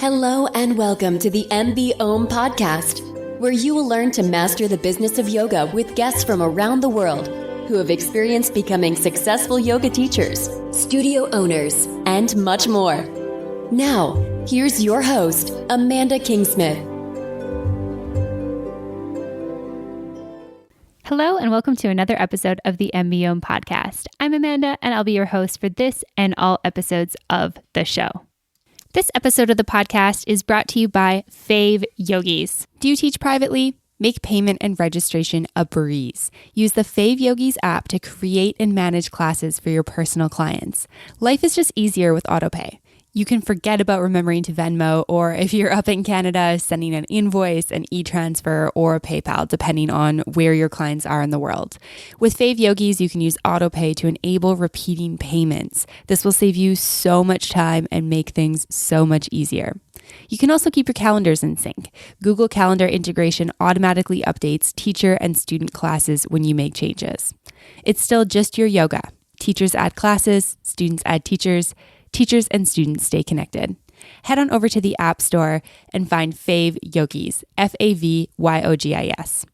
Hello and welcome to the MB Om podcast, where you will learn to master the business of yoga with guests from around the world who have experienced becoming successful yoga teachers, studio owners, and much more. Now, here's your host, Amanda Kingsmith. Hello and welcome to another episode of the MB Om podcast. I'm Amanda and I'll be your host for this and all episodes of the show. This episode of the podcast is brought to you by Fave Yogis. Do you teach privately? Make payment and registration a breeze. Use the Fave Yogis app to create and manage classes for your personal clients. Life is just easier with autopay. You can forget about remembering to Venmo, or if you're up in Canada, sending an invoice, an e-transfer, or a PayPal, depending on where your clients are in the world. With Fave Yogis, you can use autopay to enable repeating payments. This will save you so much time and make things so much easier. You can also keep your calendars in sync. Google Calendar integration automatically updates teacher and student classes when you make changes. It's still just your yoga. Teachers add classes, students add teachers and students stay connected. Head on over to the App Store and find Fave Yogis, Favyogis.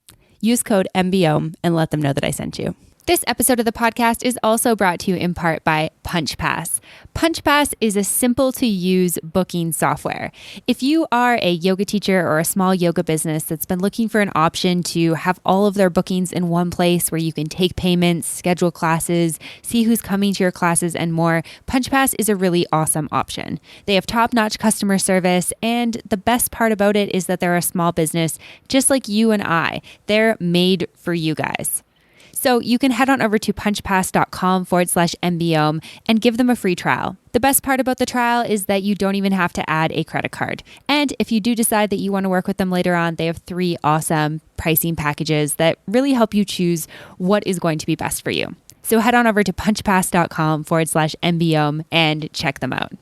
Use code MBOM and let them know that I sent you. This episode of the podcast is also brought to you in part by PunchPass. PunchPass is a simple-to-use booking software. If you are a yoga teacher or a small yoga business that's been looking for an option to have all of their bookings in one place where you can take payments, schedule classes, see who's coming to your classes, and more, PunchPass is a really awesome option. They have top-notch customer service, and the best part about it is that they're a small business just like you and I. They're made for you guys. So you can head on over to punchpass.com/MBOM and give them a free trial. The best part about the trial is that you don't even have to add a credit card. And if you do decide that you want to work with them later on, they have 3 awesome pricing packages that really help you choose what is going to be best for you. So head on over to punchpass.com/MBOM and check them out.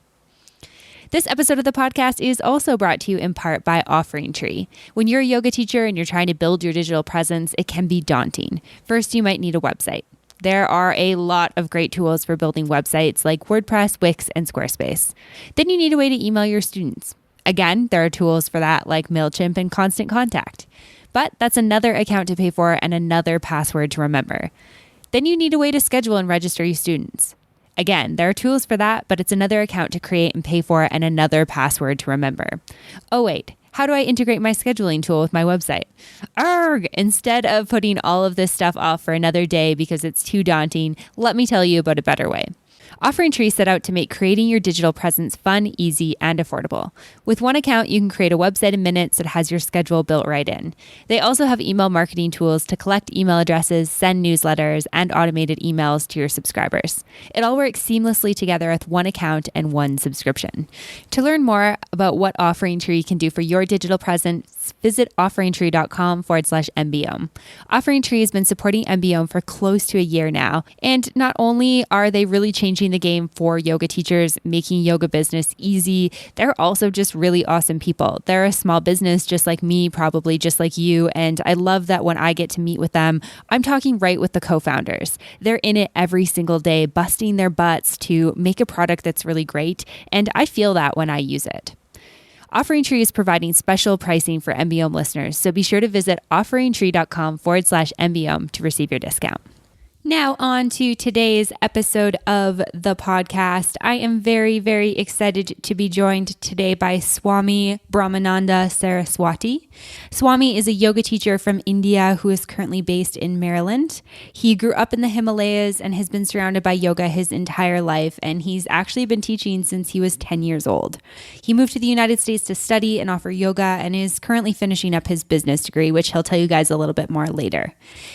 This episode of the podcast is also brought to you in part by Offering Tree. When you're a yoga teacher and you're trying to build your digital presence, it can be daunting. First, you might need a website. There are a lot of great tools for building websites like WordPress, Wix, and Squarespace. Then you need a way to email your students. Again, there are tools for that like MailChimp and Constant Contact. But that's another account to pay for and another password to remember. Then you need a way to schedule and register your students. Again, there are tools for that, but it's another account to create and pay for and another password to remember. Oh wait, how do I integrate my scheduling tool with my website? Arrgh! Instead of putting all of this stuff off for another day because it's too daunting, let me tell you about a better way. Offering Tree set out to make creating your digital presence fun, easy, and affordable. With one account, you can create a website in minutes that has your schedule built right in. They also have email marketing tools to collect email addresses, send newsletters, and automated emails to your subscribers. It all works seamlessly together with one account and one subscription. To learn more about what Offering Tree can do for your digital presence, visit offeringtree.com/MBOM. Offering Tree has been supporting MBOM for close to a year now. And not only are they really changing the game for yoga teachers, making yoga business easy, they're also just really awesome people. They're a small business just like me, probably just like you. And I love that when I get to meet with them, I'm talking right with the co-founders. They're in it every single day, busting their butts to make a product that's really great. And I feel that when I use it. Offering Tree is providing special pricing for MBOM listeners, so be sure to visit offeringtree.com/MBOM to receive your discount. Now on to today's episode of the podcast. I am very, very excited to be joined today by Swami Brahmananda Saraswati. Swami is a yoga teacher from India who is currently based in Maryland. He grew up in the Himalayas and has been surrounded by yoga his entire life, and he's actually been teaching since he was 10 years old. He moved to the United States to study and offer yoga and is currently finishing up his business degree, which he'll tell you guys a little bit more later.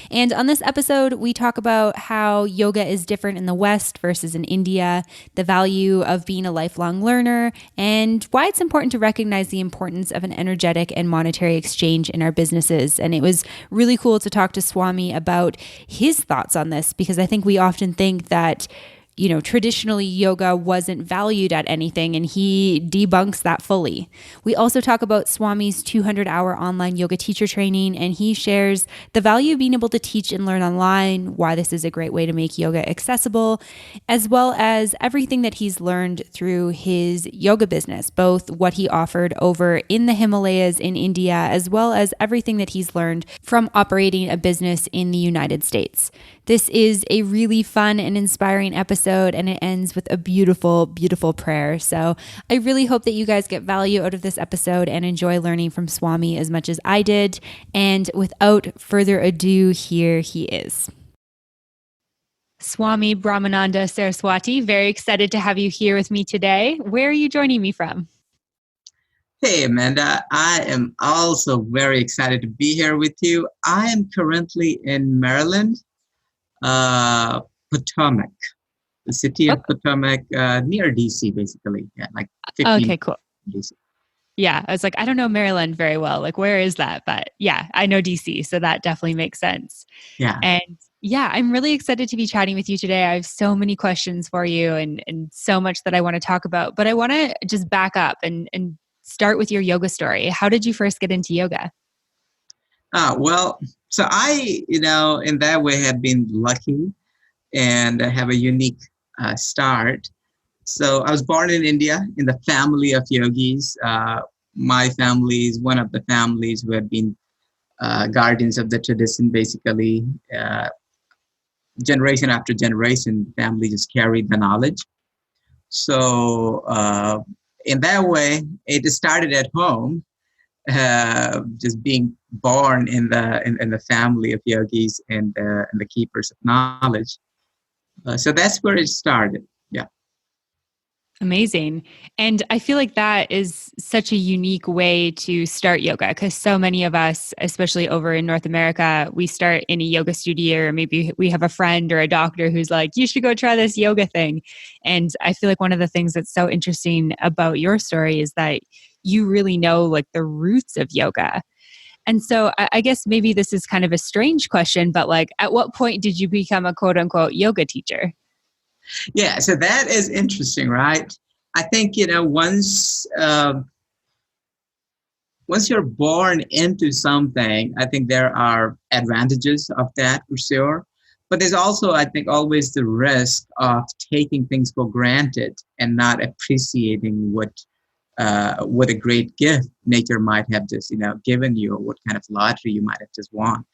And on this episode, we talk about how yoga is different in the West versus in India, the value of being a lifelong learner, and why it's important to recognize the importance of an energetic and monetary exchange in our businesses. And it was really cool to talk to Swami about his thoughts on this, because I think we often think that traditionally yoga wasn't valued at anything, and he debunks that fully. We also talk about Swami's 200-hour online yoga teacher training, and he shares the value of being able to teach and learn online, why this is a great way to make yoga accessible, as well as everything that he's learned through his yoga business, both what he offered over in the Himalayas in India, as well as everything that he's learned from operating a business in the United States. This is a really fun and inspiring episode, and it ends with a beautiful, beautiful prayer. So I really hope that you guys get value out of this episode and enjoy learning from Swami as much as I did. And without further ado, here he is. Swami Brahmananda Saraswati, very excited to have you here with me today. Where are you joining me from? Hey, Amanda. I am also very excited to be here with you. I am currently in Maryland. Potomac, the city of Potomac, near DC, basically. Yeah, like 15. Okay, cool. DC. Yeah, I was like, I don't know Maryland very well. Like, where is that? But yeah, I know DC, so that definitely makes sense. Yeah. And yeah, I'm really excited to be chatting with you today. I have so many questions for you and so much that I want to talk about. But I want to just back up and start with your yoga story. How did you first get into yoga? Well, so I, in that way have been lucky and have a unique start. So I was born in India in the family of yogis. My family is one of the families who have been guardians of the tradition, basically. Generation after generation, the family just carried the knowledge. So in that way, it started at home. Just being born in the family of yogis and the keepers of knowledge. So that's where it started. Yeah. Amazing. And I feel like that is such a unique way to start yoga, because so many of us, especially over in North America, we start in a yoga studio, or maybe we have a friend or a doctor who's like, you should go try this yoga thing. And I feel like one of the things that's so interesting about your story is that you really know like the roots of yoga. And so I guess maybe this is kind of a strange question, but like, at what point did you become a quote unquote yoga teacher? Yeah, so that is interesting, right? I think, once you're born into something, I think there are advantages of that for sure. But there's also, I think, always the risk of taking things for granted and not appreciating what a great gift nature might have just, given you, or what kind of lottery you might have just won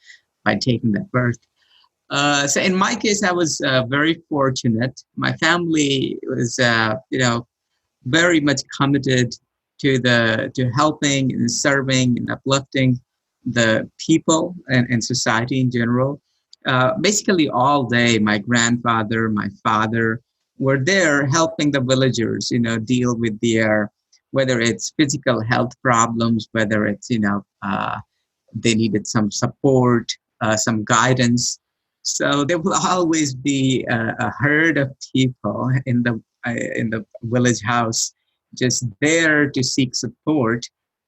by taking that birth. So in my case, I was very fortunate. My family was, very much committed to helping and serving and uplifting the people and society in general. Basically all day, my grandfather, my father were there helping the villagers, deal with their, whether it's physical health problems, whether it's, they needed some support, some guidance. So there will always be a herd of people in the village house, just there to seek support,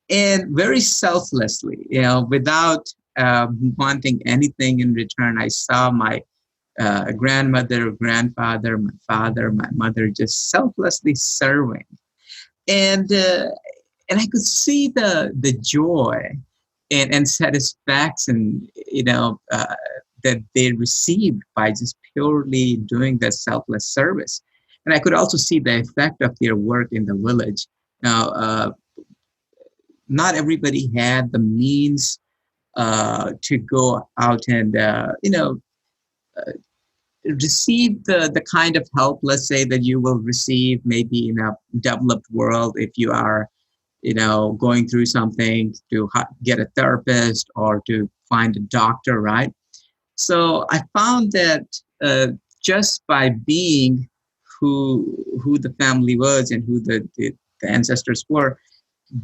and very selflessly, without wanting anything in return. I saw my grandmother, grandfather, my father, my mother, just selflessly serving, and I could see the joy and satisfaction, that they received by just purely doing that selfless service. And I could also see the effect of their work in the village. Now, not everybody had the means to go out and, receive the kind of help, let's say, that you will receive maybe in a developed world if you are, going through something, to get a therapist or to find a doctor, right? So I found that just by being who the family was and who the ancestors were,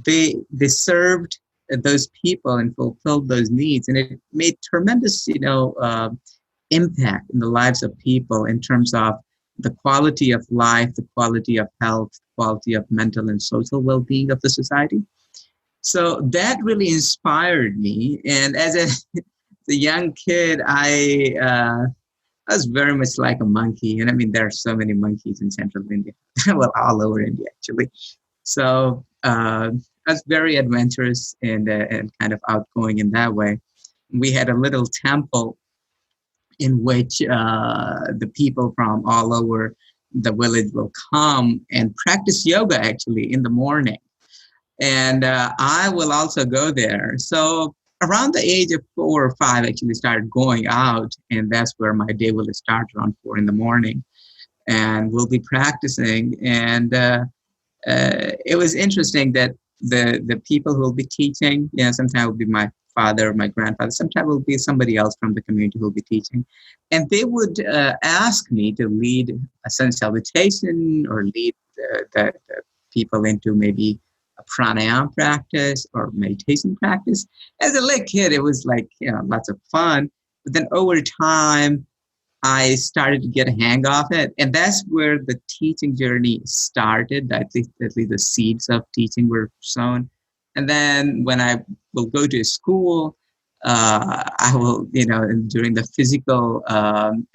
they served those people and fulfilled those needs, and it made tremendous impact in the lives of people in terms of the quality of life, the quality of health, quality of mental and social well-being of the society. So that really inspired me, and as a young kid, I I was very much like a monkey. And I mean, there are so many monkeys in central India, well, all over India, actually. So I was very adventurous and kind of outgoing in that way. We had a little temple in which the people from all over the village will come and practice yoga actually in the morning. And I will also go there. So around the age of 4 or 5, actually started going out, and that's where my day will start around 4 in the morning, and we'll be practicing. And it was interesting that the people who will be teaching, sometimes will be my father, my grandfather, sometimes will be somebody else from the community who will be teaching, and they would ask me to lead a sun salutation or lead the people into maybe a pranayama practice or meditation practice. As a little kid, it was like, lots of fun. But then over time, I started to get a hang of it. And that's where the teaching journey started. At least the seeds of teaching were sown. And then when I will go to school, I will, during the physical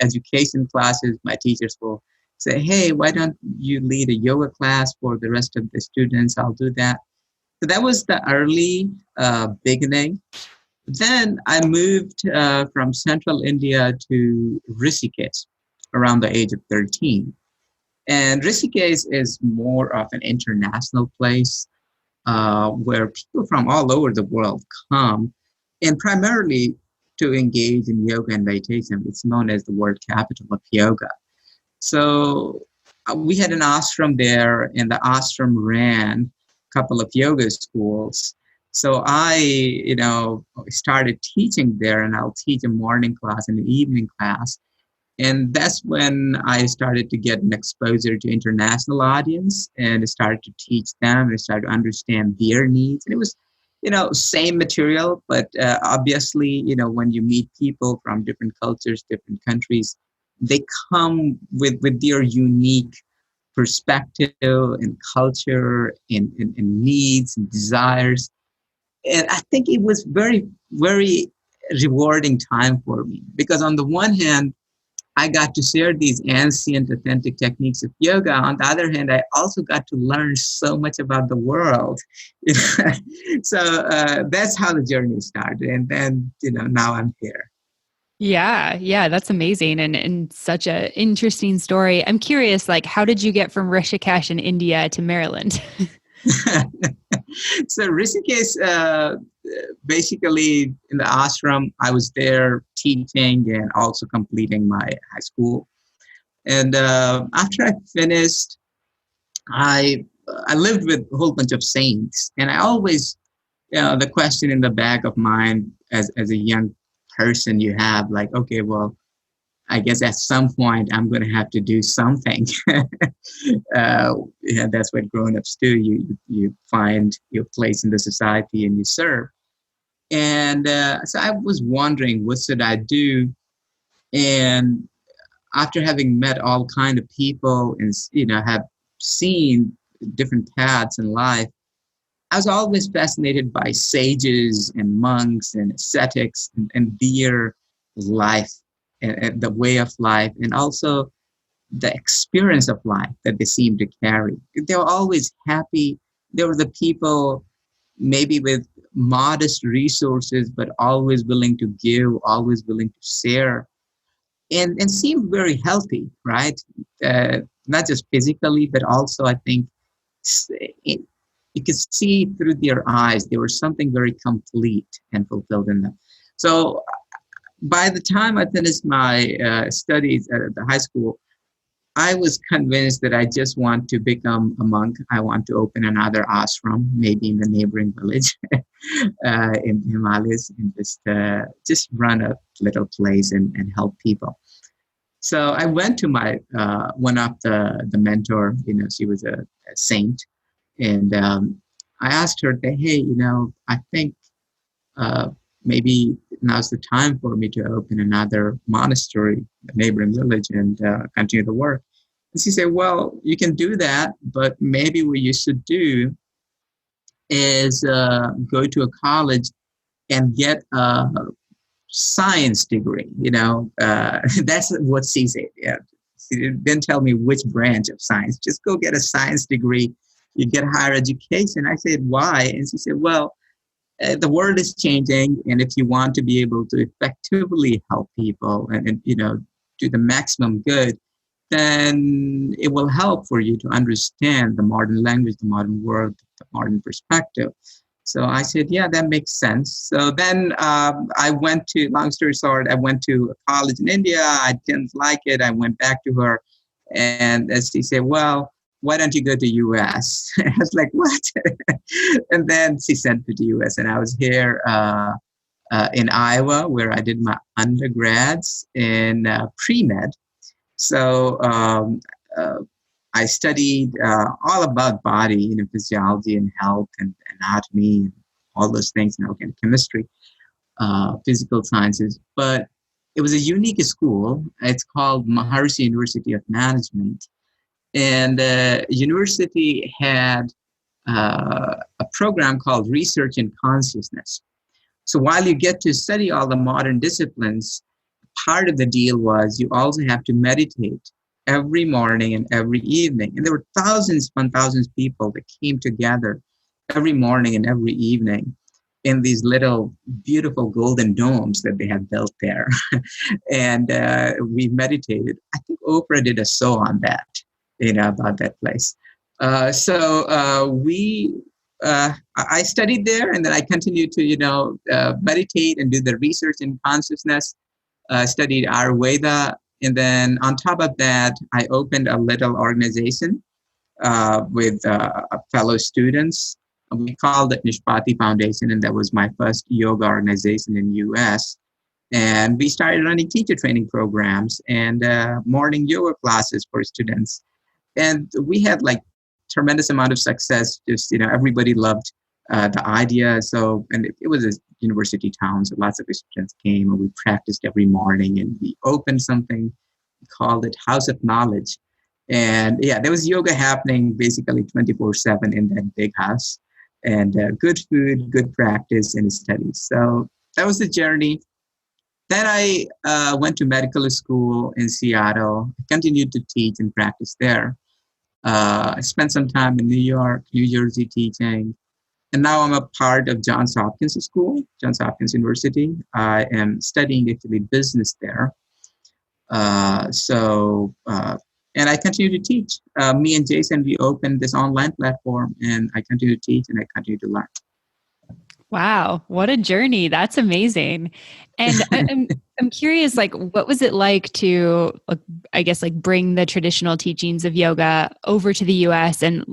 education classes, my teachers will say, hey, why don't you lead a yoga class for the rest of the students? I'll do that. So that was the early beginning. Then I moved from central India to Rishikesh around the age of 13. And Rishikesh is more of an international place where people from all over the world come, and primarily to engage in yoga and meditation. It's known as the world capital of yoga. So we had an ashram there, and the ashram ran a couple of yoga schools. So I, started teaching there, and I'll teach a morning class and an evening class. And that's when I started to get an exposure to international audience, and started to teach them and started to understand their needs. And it was, same material, but obviously, when you meet people from different cultures, different countries, they come with their unique perspective and culture and needs and desires. And I think it was very, very rewarding time for me, because on the one hand, I got to share these ancient, authentic techniques of yoga. On the other hand, I also got to learn so much about the world. So that's how the journey started. And then, now I'm here. Yeah, that's amazing and such an interesting story. I'm curious, how did you get from Rishikesh in India to Maryland? So Rishikesh, basically in the ashram, I was there teaching and also completing my high school. And after I finished, I lived with a whole bunch of saints. And I always, the question in the back of mind as a young person you have, like, okay, well, I guess at some point I'm going to have to do something. That's what grown-ups do. You find your place in the society and you serve. And so I was wondering, what should I do? And after having met all kind of people and have seen different paths in life, I was always fascinated by sages and monks and ascetics and their life and the way of life, and also the experience of life that they seem to carry. They were always happy. They were the people maybe with modest resources, but always willing to give, always willing to share, and seemed very healthy, right? Not just physically, but also I think you could see through their eyes, there was something very complete and fulfilled in them. So by the time I finished my studies at the high school, I was convinced that I just want to become a monk. I want to open another ashram, maybe in the neighboring village in Himalayas, and just run a little place and help people. So I went to my one of the mentor. She was a saint, and I asked her, "Hey, I think maybe now's the time for me to open another monastery in the neighboring village and continue the work." And she said, "Well, you can do that, but maybe what you should do is go to a college and get a science degree, that's what she said. Yeah. She didn't tell me which branch of science. Just go get a science degree. You get higher education. I said, why? And she said, well, the world is changing. And if you want to be able to effectively help people and do the maximum good, then it will help for you to understand the modern language, the modern world, the modern perspective. So I said, yeah, that makes sense. So then I went to, long story short, I went to a college in India. I didn't like it. I went back to her and she said, well, why don't you go to US? I was like, what? And then she sent me to US and I was here in Iowa where I did my undergrads in pre-med. So I studied all about body, physiology and health and anatomy, and all those things, and chemistry, physical sciences. But it was a unique school. It's called Maharishi University of Management. And the university had a program called Research in Consciousness. So while you get to study all the modern disciplines, part of the deal was you also have to meditate every morning and every evening. And there were thousands upon thousands of people that came together every morning and every evening in these little beautiful golden domes that they had built there. And we meditated. I think Oprah did a show on that, about that place. I studied there, and then I continued to, meditate and do the research in consciousness. Studied Ayurveda, and then on top of that, I opened a little organization with fellow students. We called it Nishpati Foundation, and that was my first yoga organization in US. And we started running teacher training programs and morning yoga classes for students. And we had tremendous amount of success. Just, everybody loved the idea. So, and it was a university town, so lots of students came and we practiced every morning, and we opened something, we called it House of Knowledge. And yeah, there was yoga happening basically 24/7 in that big house, and good food, good practice and studies. So that was the journey. Then I went to medical school in Seattle, continued to teach and practice there. I spent some time in New York, New Jersey teaching. And now I'm a part of Johns Hopkins School, Johns Hopkins University. I am studying actually business there. And I continue to teach. Me and Jason, we opened this online platform, and I continue to teach and I continue to learn. Wow, what a journey. That's amazing. And I'm curious, what was it like to, bring the traditional teachings of yoga over to the US, and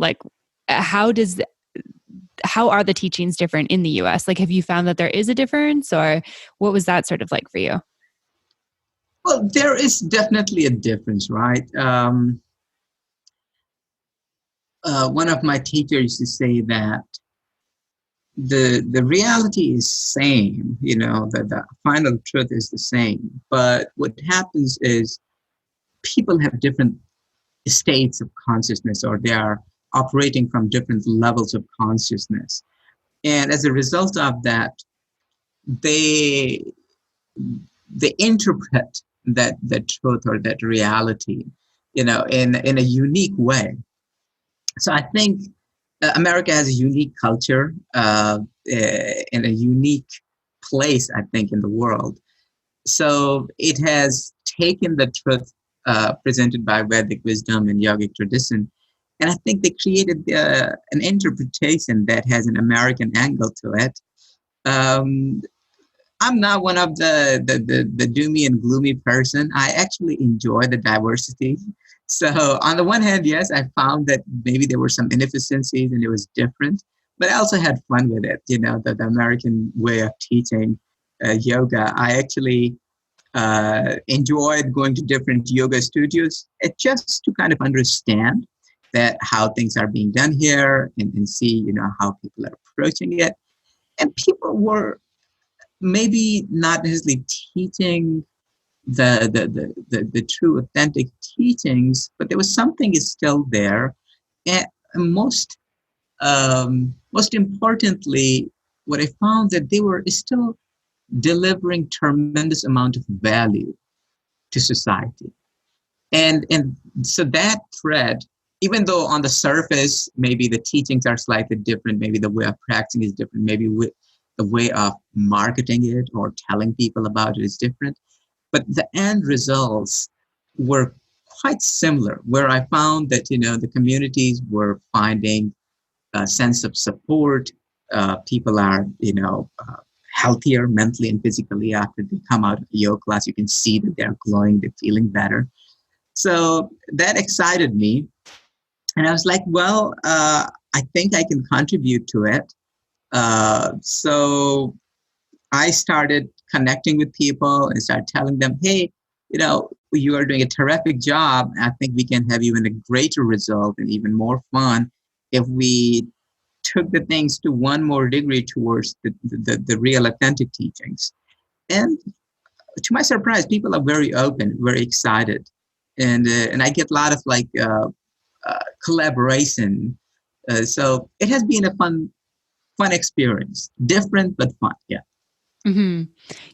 how are the teachings different in the US? Have you found that there is a difference, or what was that sort of like for you? Well, there is definitely a difference, right? One of my teachers used to say that the reality is same, the final truth is the same. But what happens is people have different states of consciousness, or they are operating from different levels of consciousness. And as a result of that, they interpret that truth or that reality, in a unique way. So I think America has a unique culture and a unique place, I think, in the world. So it has taken the truth presented by Vedic wisdom and yogic tradition, and I think they created an interpretation that has an American angle to it. I'm not one of the doomy and gloomy person. I actually enjoy the diversity. So on the one hand, yes, I found that maybe there were some inefficiencies and it was different, but I also had fun with it. The American way of teaching yoga. I actually enjoyed going to different yoga studios just to kind of understand that how things are being done here, and see, how people are approaching it. And people were maybe not necessarily teaching the true authentic teachings, but there was something is still there. And most importantly, what I found that they were still delivering tremendous amount of value to society. And so that thread, even though on the surface, maybe the teachings are slightly different, maybe the way of practicing is different, maybe the way of marketing it or telling people about it is different, but the end results were quite similar, where I found that, the communities were finding a sense of support. People are, healthier mentally and physically after they come out of the yoga class. You can see that they're glowing, they're feeling better. So that excited me. And I was like, well, I think I can contribute to it. So I started connecting with people and started telling them, hey, you are doing a terrific job. I think we can have even a greater result and even more fun if we took the things to one more degree towards the real authentic teachings. And to my surprise, people are very open, very excited. And I get a lot of collaboration. So it has been a fun experience, different but fun. Yeah. Mm-hmm.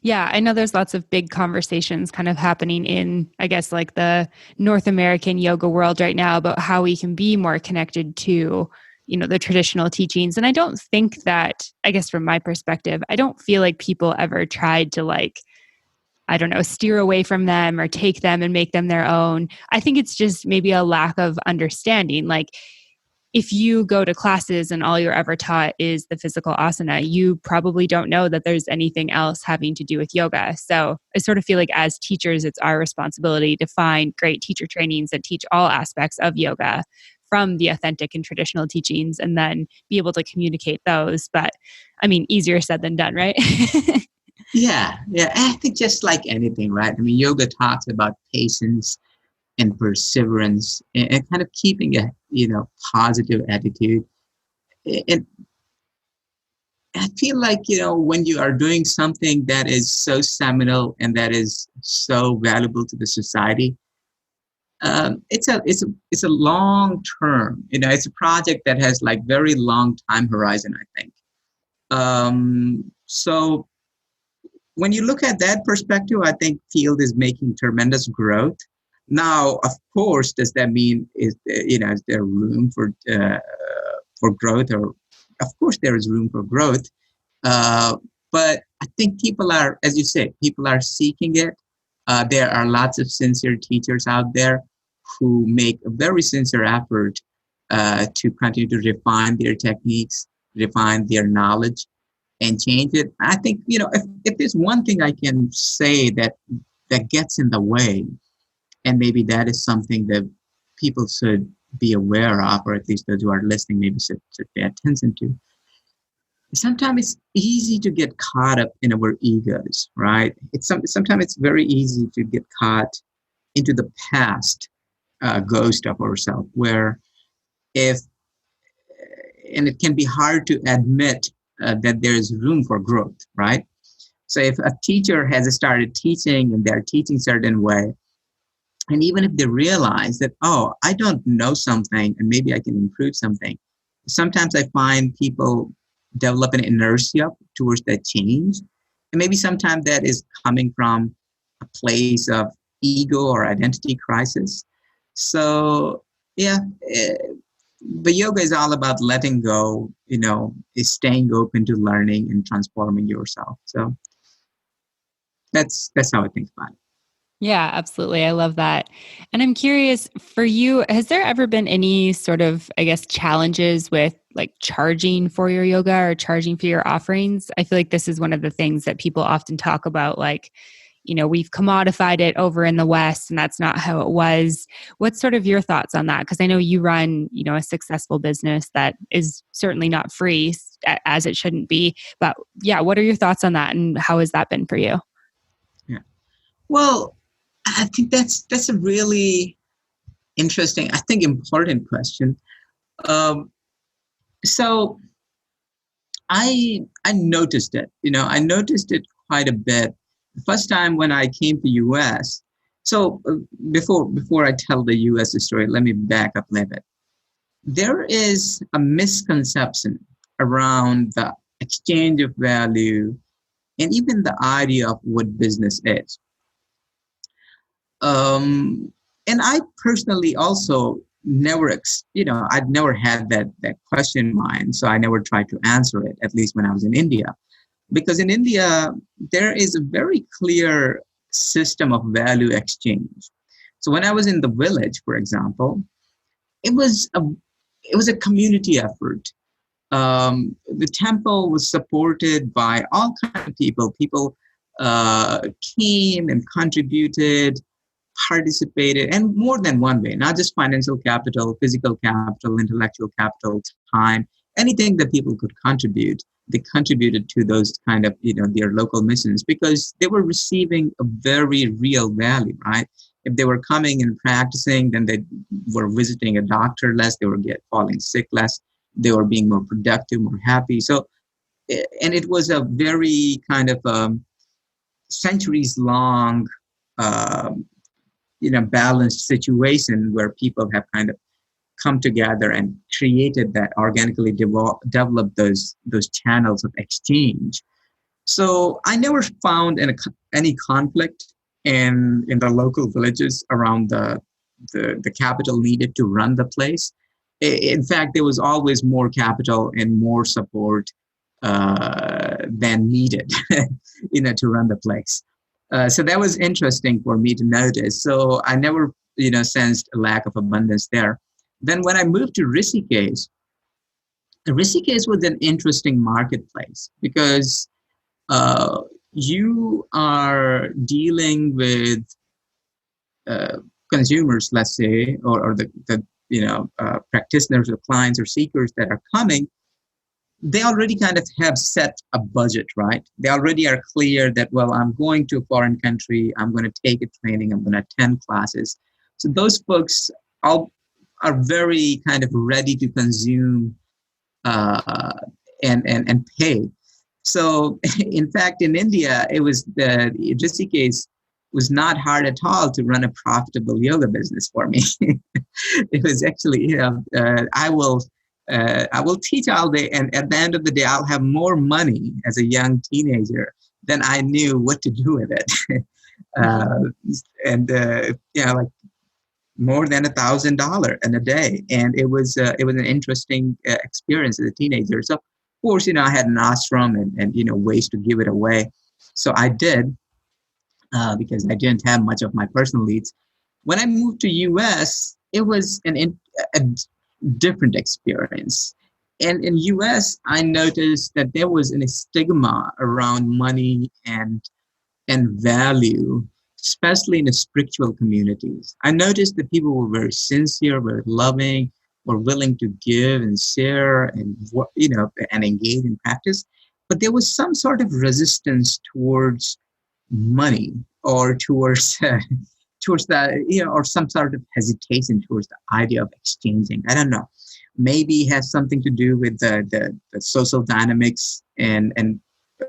Yeah, I know there's lots of big conversations kind of happening in, I guess, like the North American yoga world right now about how we can be more connected to, the traditional teachings. And I don't think that, I guess from my perspective, I don't feel like people ever tried to I don't know, steer away from them or take them and make them their own. I think it's just maybe a lack of understanding. Like, if you go to classes and all you're ever taught is the physical asana, you probably don't know that there's anything else having to do with yoga. So I sort of feel like as teachers, it's our responsibility to find great teacher trainings that teach all aspects of yoga from the authentic and traditional teachings and then be able to communicate those. But I mean, easier said than done, right? Yeah. I think just like anything, right? I mean, yoga talks about patience and perseverance and kind of keeping a positive attitude. And I feel like when you are doing something that is so seminal and that is so valuable to the society, it's a long term. It's a project that has very long time horizon, I think. So when you look at that perspective, I think field is making tremendous growth. Now, of course, does that mean is there room for growth? Or of course, there is room for growth. But I think people are, as you say, people are seeking it. There are lots of sincere teachers out there who make a very sincere effort to continue to refine their techniques, refine their knowledge, and change it. I think if there's one thing I can say that gets in the way. And maybe that is something that people should be aware of, or at least those who are listening maybe should pay attention to. Sometimes it's easy to get caught up in our egos, right? Sometimes it's very easy to get caught into the past ghost of ourselves, where and it can be hard to admit that there is room for growth, right? So if a teacher has started teaching and they're teaching certain way, and even if they realize that, oh, I don't know something and maybe I can improve something, sometimes I find people develop an inertia towards that change. And maybe sometimes that is coming from a place of ego or identity crisis. So, yeah, the yoga is all about letting go, is staying open to learning and transforming yourself. So that's how I think about it. Yeah, absolutely. I love that. And I'm curious for you, has there ever been any sort of, I guess, challenges with charging for your yoga or charging for your offerings? I feel like this is one of the things that people often talk about, we've commodified it over in the West and that's not how it was. What's sort of your thoughts on that? Because I know you run, a successful business that is certainly not free as it shouldn't be. But yeah, what are your thoughts on that and how has that been for you? Yeah. Well, I think that's a really interesting, I think important question. So I noticed it, I noticed it quite a bit. The first time when I came to US, so before I tell the US story, let me back up a little bit. There is a misconception around the exchange of value and even the idea of what business is. And I personally also I'd never had that question in mind, so I never tried to answer it, at least when I was in India. Because in India, there is a very clear system of value exchange. So when I was in the village, for example, it was a community effort. The temple was supported by all kinds of people. People came and contributed, participated, and more than one way, not just financial capital, physical capital, intellectual capital, time, anything that people could contribute. They contributed to those kind of, their local missions, because they were receiving a very real value, right? If they were coming and practicing, then they were visiting a doctor less, they were falling sick less, they were being more productive, more happy. So, and it was a very kind of centuries long, balanced situation where people have kind of come together and created that, organically developed those channels of exchange. So I never found any conflict in the local villages around the capital needed to run the place. In fact, there was always more capital and more support than needed, to run the place. So that was interesting for me to notice. So I never, sensed a lack of abundance there. Then when I moved to Rishikesh was an interesting marketplace, because you are dealing with consumers, let's say, or the practitioners or clients or seekers that are coming. They already kind of have set a budget, right? They already are clear that, well, I'm going to a foreign country, I'm going to take a training, I'm going to attend classes. So those folks are very kind of ready to consume and pay. So in fact, in India, Rishikesh was not hard at all to run a profitable yoga business for me. It was actually, I will teach all day, and at the end of the day, I'll have more money as a young teenager than I knew what to do with it. Like more than $1,000 in a day, and it was an interesting experience as a teenager. So of course, I had an ashram and ways to give it away. So I did, because I didn't have much of my personal needs. When I moved to US, it was a different experience. And in US, I noticed that there was a stigma around money and value, especially in the spiritual communities. I noticed that people were very sincere, very loving, were willing to give and share and engage in practice. But there was some sort of resistance towards money, or towards that, or some sort of hesitation towards the idea of exchanging. I don't know. Maybe it has something to do with the social dynamics and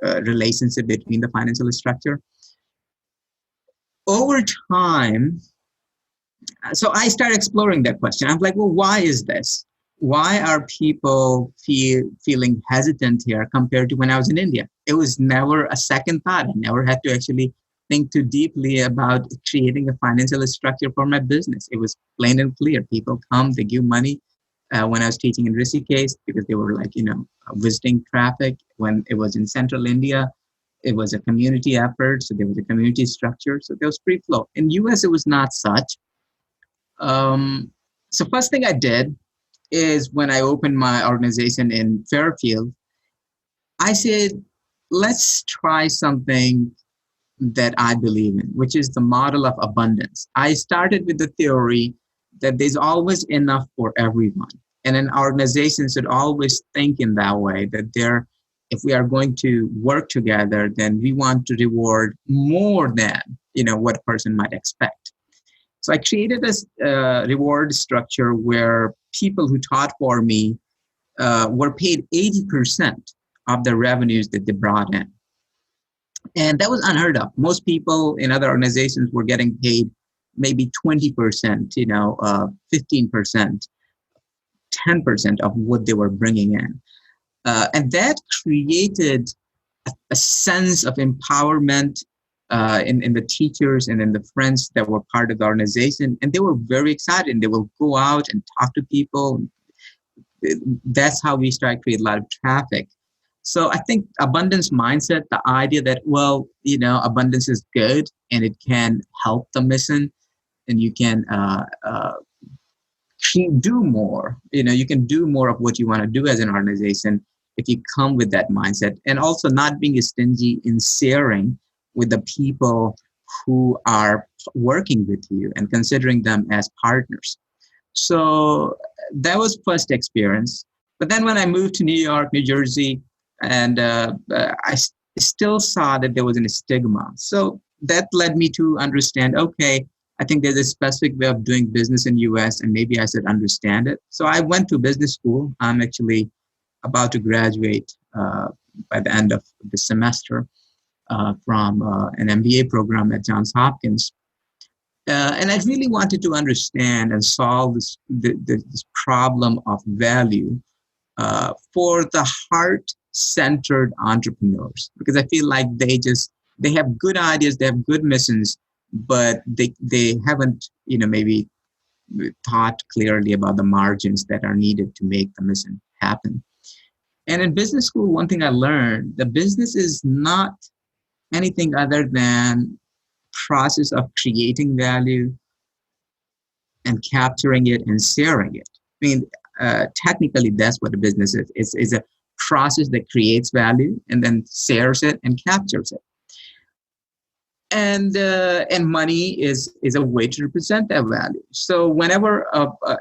relationship between the financial structure. Over time, so I started exploring that question. I'm like, well, why is this? Why are people feeling hesitant here compared to when I was in India? It was never a second thought. I never had to actually think too deeply about creating a financial structure for my business. It was plain and clear. People come, they give money. When I was teaching in Rishikesh, because they were visiting traffic. When it was in central India, it was a community effort. So there was a community structure. So there was free flow. In US, it was not such. So first thing I did is, when I opened my organization in Fairfield, I said, let's try something that I believe in, which is the model of abundance. I started with the theory that there's always enough for everyone. And an organization should always think in that way, that if we are going to work together, then we want to reward more than, what a person might expect. So I created this reward structure where people who taught for me were paid 80% of the revenues that they brought in. And that was unheard of. Most people in other organizations were getting paid maybe 20%, 15%, 10% of what they were bringing in. And that created a sense of empowerment in the teachers and in the friends that were part of the organization. And they were very excited. They will go out and talk to people. That's how we start create a lot of traffic. So I think abundance mindset, the idea that, well, abundance is good and it can help the mission, and you can do more. You can do more of what you want to do as an organization if you come with that mindset, and also not being stingy in sharing with the people who are working with you and considering them as partners. So that was first experience. But then when I moved to New York, New Jersey, and still saw that there was a stigma. So that led me to understand, okay, I think there's a specific way of doing business in US, and maybe I should understand it. So I went to business school. I'm actually about to graduate by the end of the semester from an MBA program at Johns Hopkins. And I really wanted to understand and solve this problem of value for the heart-centered entrepreneurs, because I feel like they have good ideas, they have good missions, but they haven't maybe thought clearly about the margins that are needed to make the mission happen. And in business school, one thing I learned, the business is not anything other than process of creating value and capturing it and sharing it. I mean, technically, that's what a business is. It's a process that creates value and then shares it and captures it. And money is a way to represent that value. So whenever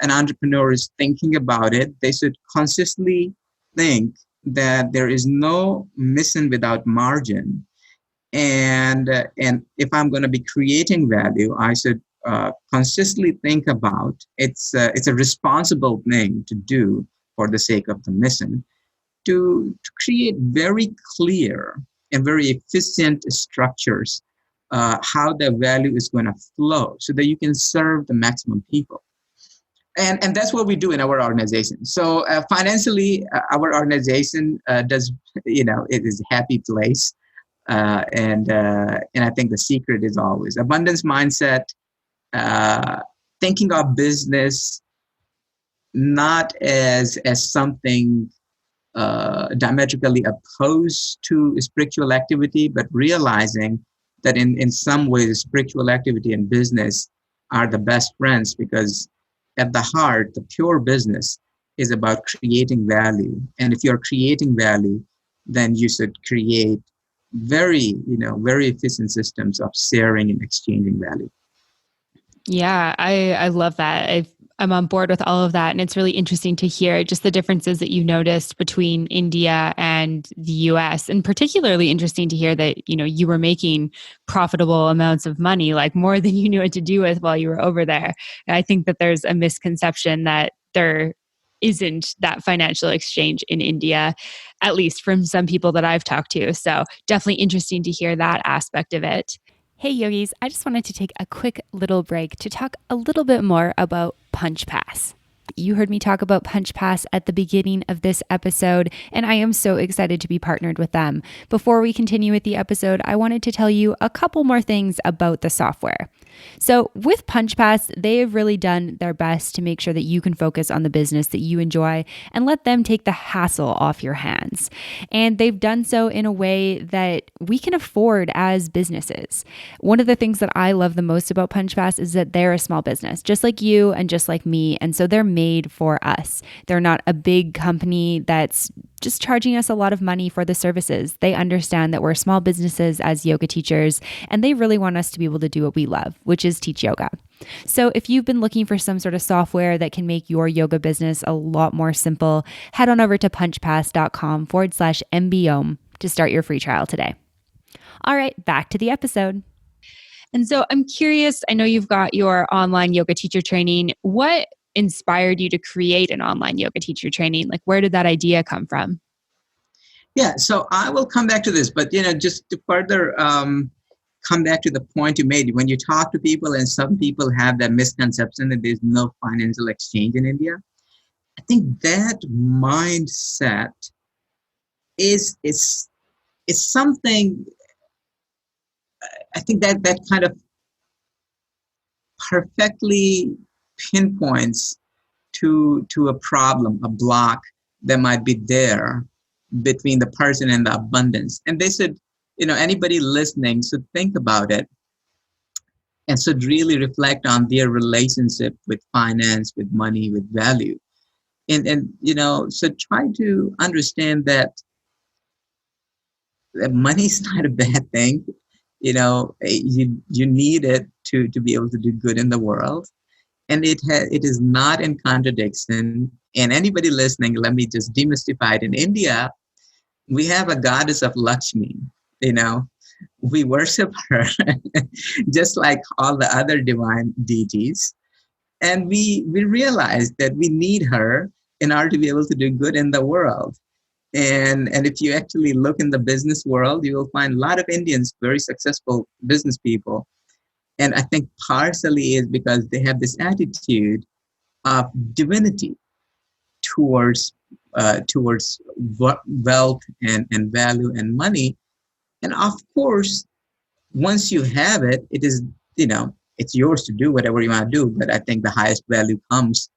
an entrepreneur is thinking about it, they should consciously think that there is no mission without margin. And if I'm going to be creating value, I should consciously think about it's a responsible thing to do for the sake of the mission, to create very clear and very efficient structures how the value is going to flow so that you can serve the maximum people. And that's what we do in our organization. So financially, our organization does, it is a happy place. And I think the secret is always abundance mindset, thinking of business not as something diametrically opposed to spiritual activity, but realizing that in some ways spiritual activity and business are the best friends, because at the heart, the pure business is about creating value. And if you're creating value, then you should create very efficient systems of sharing and exchanging value. Yeah, I love that. I'm on board with all of that. And it's really interesting to hear just the differences that you noticed between India and the US. And particularly interesting to hear that, you were making profitable amounts of money, like more than you knew what to do with while you were over there. And I think that there's a misconception that there isn't that financial exchange in India, at least from some people that I've talked to. So definitely interesting to hear that aspect of it. Hey yogis, I just wanted to take a quick little break to talk a little bit more about Punch Pass. You heard me talk about Punch Pass at the beginning of this episode, and I am so excited to be partnered with them. Before we continue with the episode, I wanted to tell you a couple more things about the software. So with Punch Pass, they have really done their best to make sure that you can focus on the business that you enjoy and let them take the hassle off your hands. And they've done so in a way that we can afford as businesses. One of the things that I love the most about Punch Pass is that they're a small business, just like you and just like me. And so they're made for us. They're not a big company that's just charging us a lot of money for the services. They understand that we're small businesses as yoga teachers, and they really want us to be able to do what we love, which is teach yoga. So if you've been looking for some sort of software that can make your yoga business a lot more simple, head on over to punchpass.com/MBOM to start your free trial today. All right, back to the episode. And so I'm curious, I know you've got your online yoga teacher training. What inspired you to create an online yoga teacher training? Like, where did that idea come from? Yeah, so I will come back to this, but just to further come back to the point you made, when you talk to people, and some people have that misconception that there's no financial exchange in India, I think that mindset is it's something, I think that kind of perfectly pinpoints to a problem, a block that might be there between the person and the abundance. And they said, anybody listening should think about it and should really reflect on their relationship with finance, with money, with value. And so try to understand that money is not a bad thing. You need it to be able to do good in the world. And it is not in contradiction. And anybody listening, let me just demystify it. In India, we have a goddess of Lakshmi. We worship her just like all the other divine deities. And we realize that we need her in order to be able to do good in the world. And if you actually look in the business world, you will find a lot of Indians, very successful business people. And I think partially is because they have this attitude of divinity towards wealth and value and money. And of course, once you have it, it is, it's yours to do whatever you want to do. But I think the highest value comes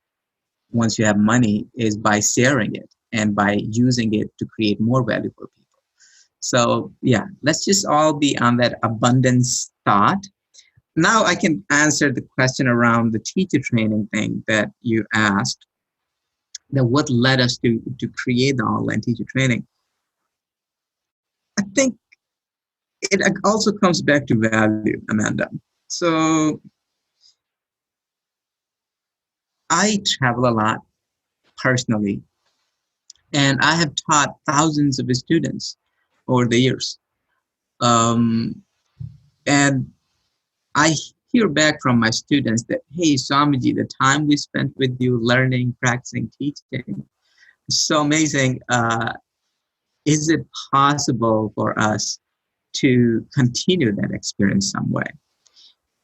once you have money is by sharing it and by using it to create more value for people. So yeah, let's just all be on that abundance thought. Now I can answer the question around the teacher training thing that you asked, that what led us to create the online teacher training. I think it also comes back to value, Amanda. So I travel a lot personally, and I have taught thousands of students over the years. And I hear back from my students that, hey, Swamiji, the time we spent with you learning, practicing, teaching, so amazing. Is it possible for us to continue that experience some way?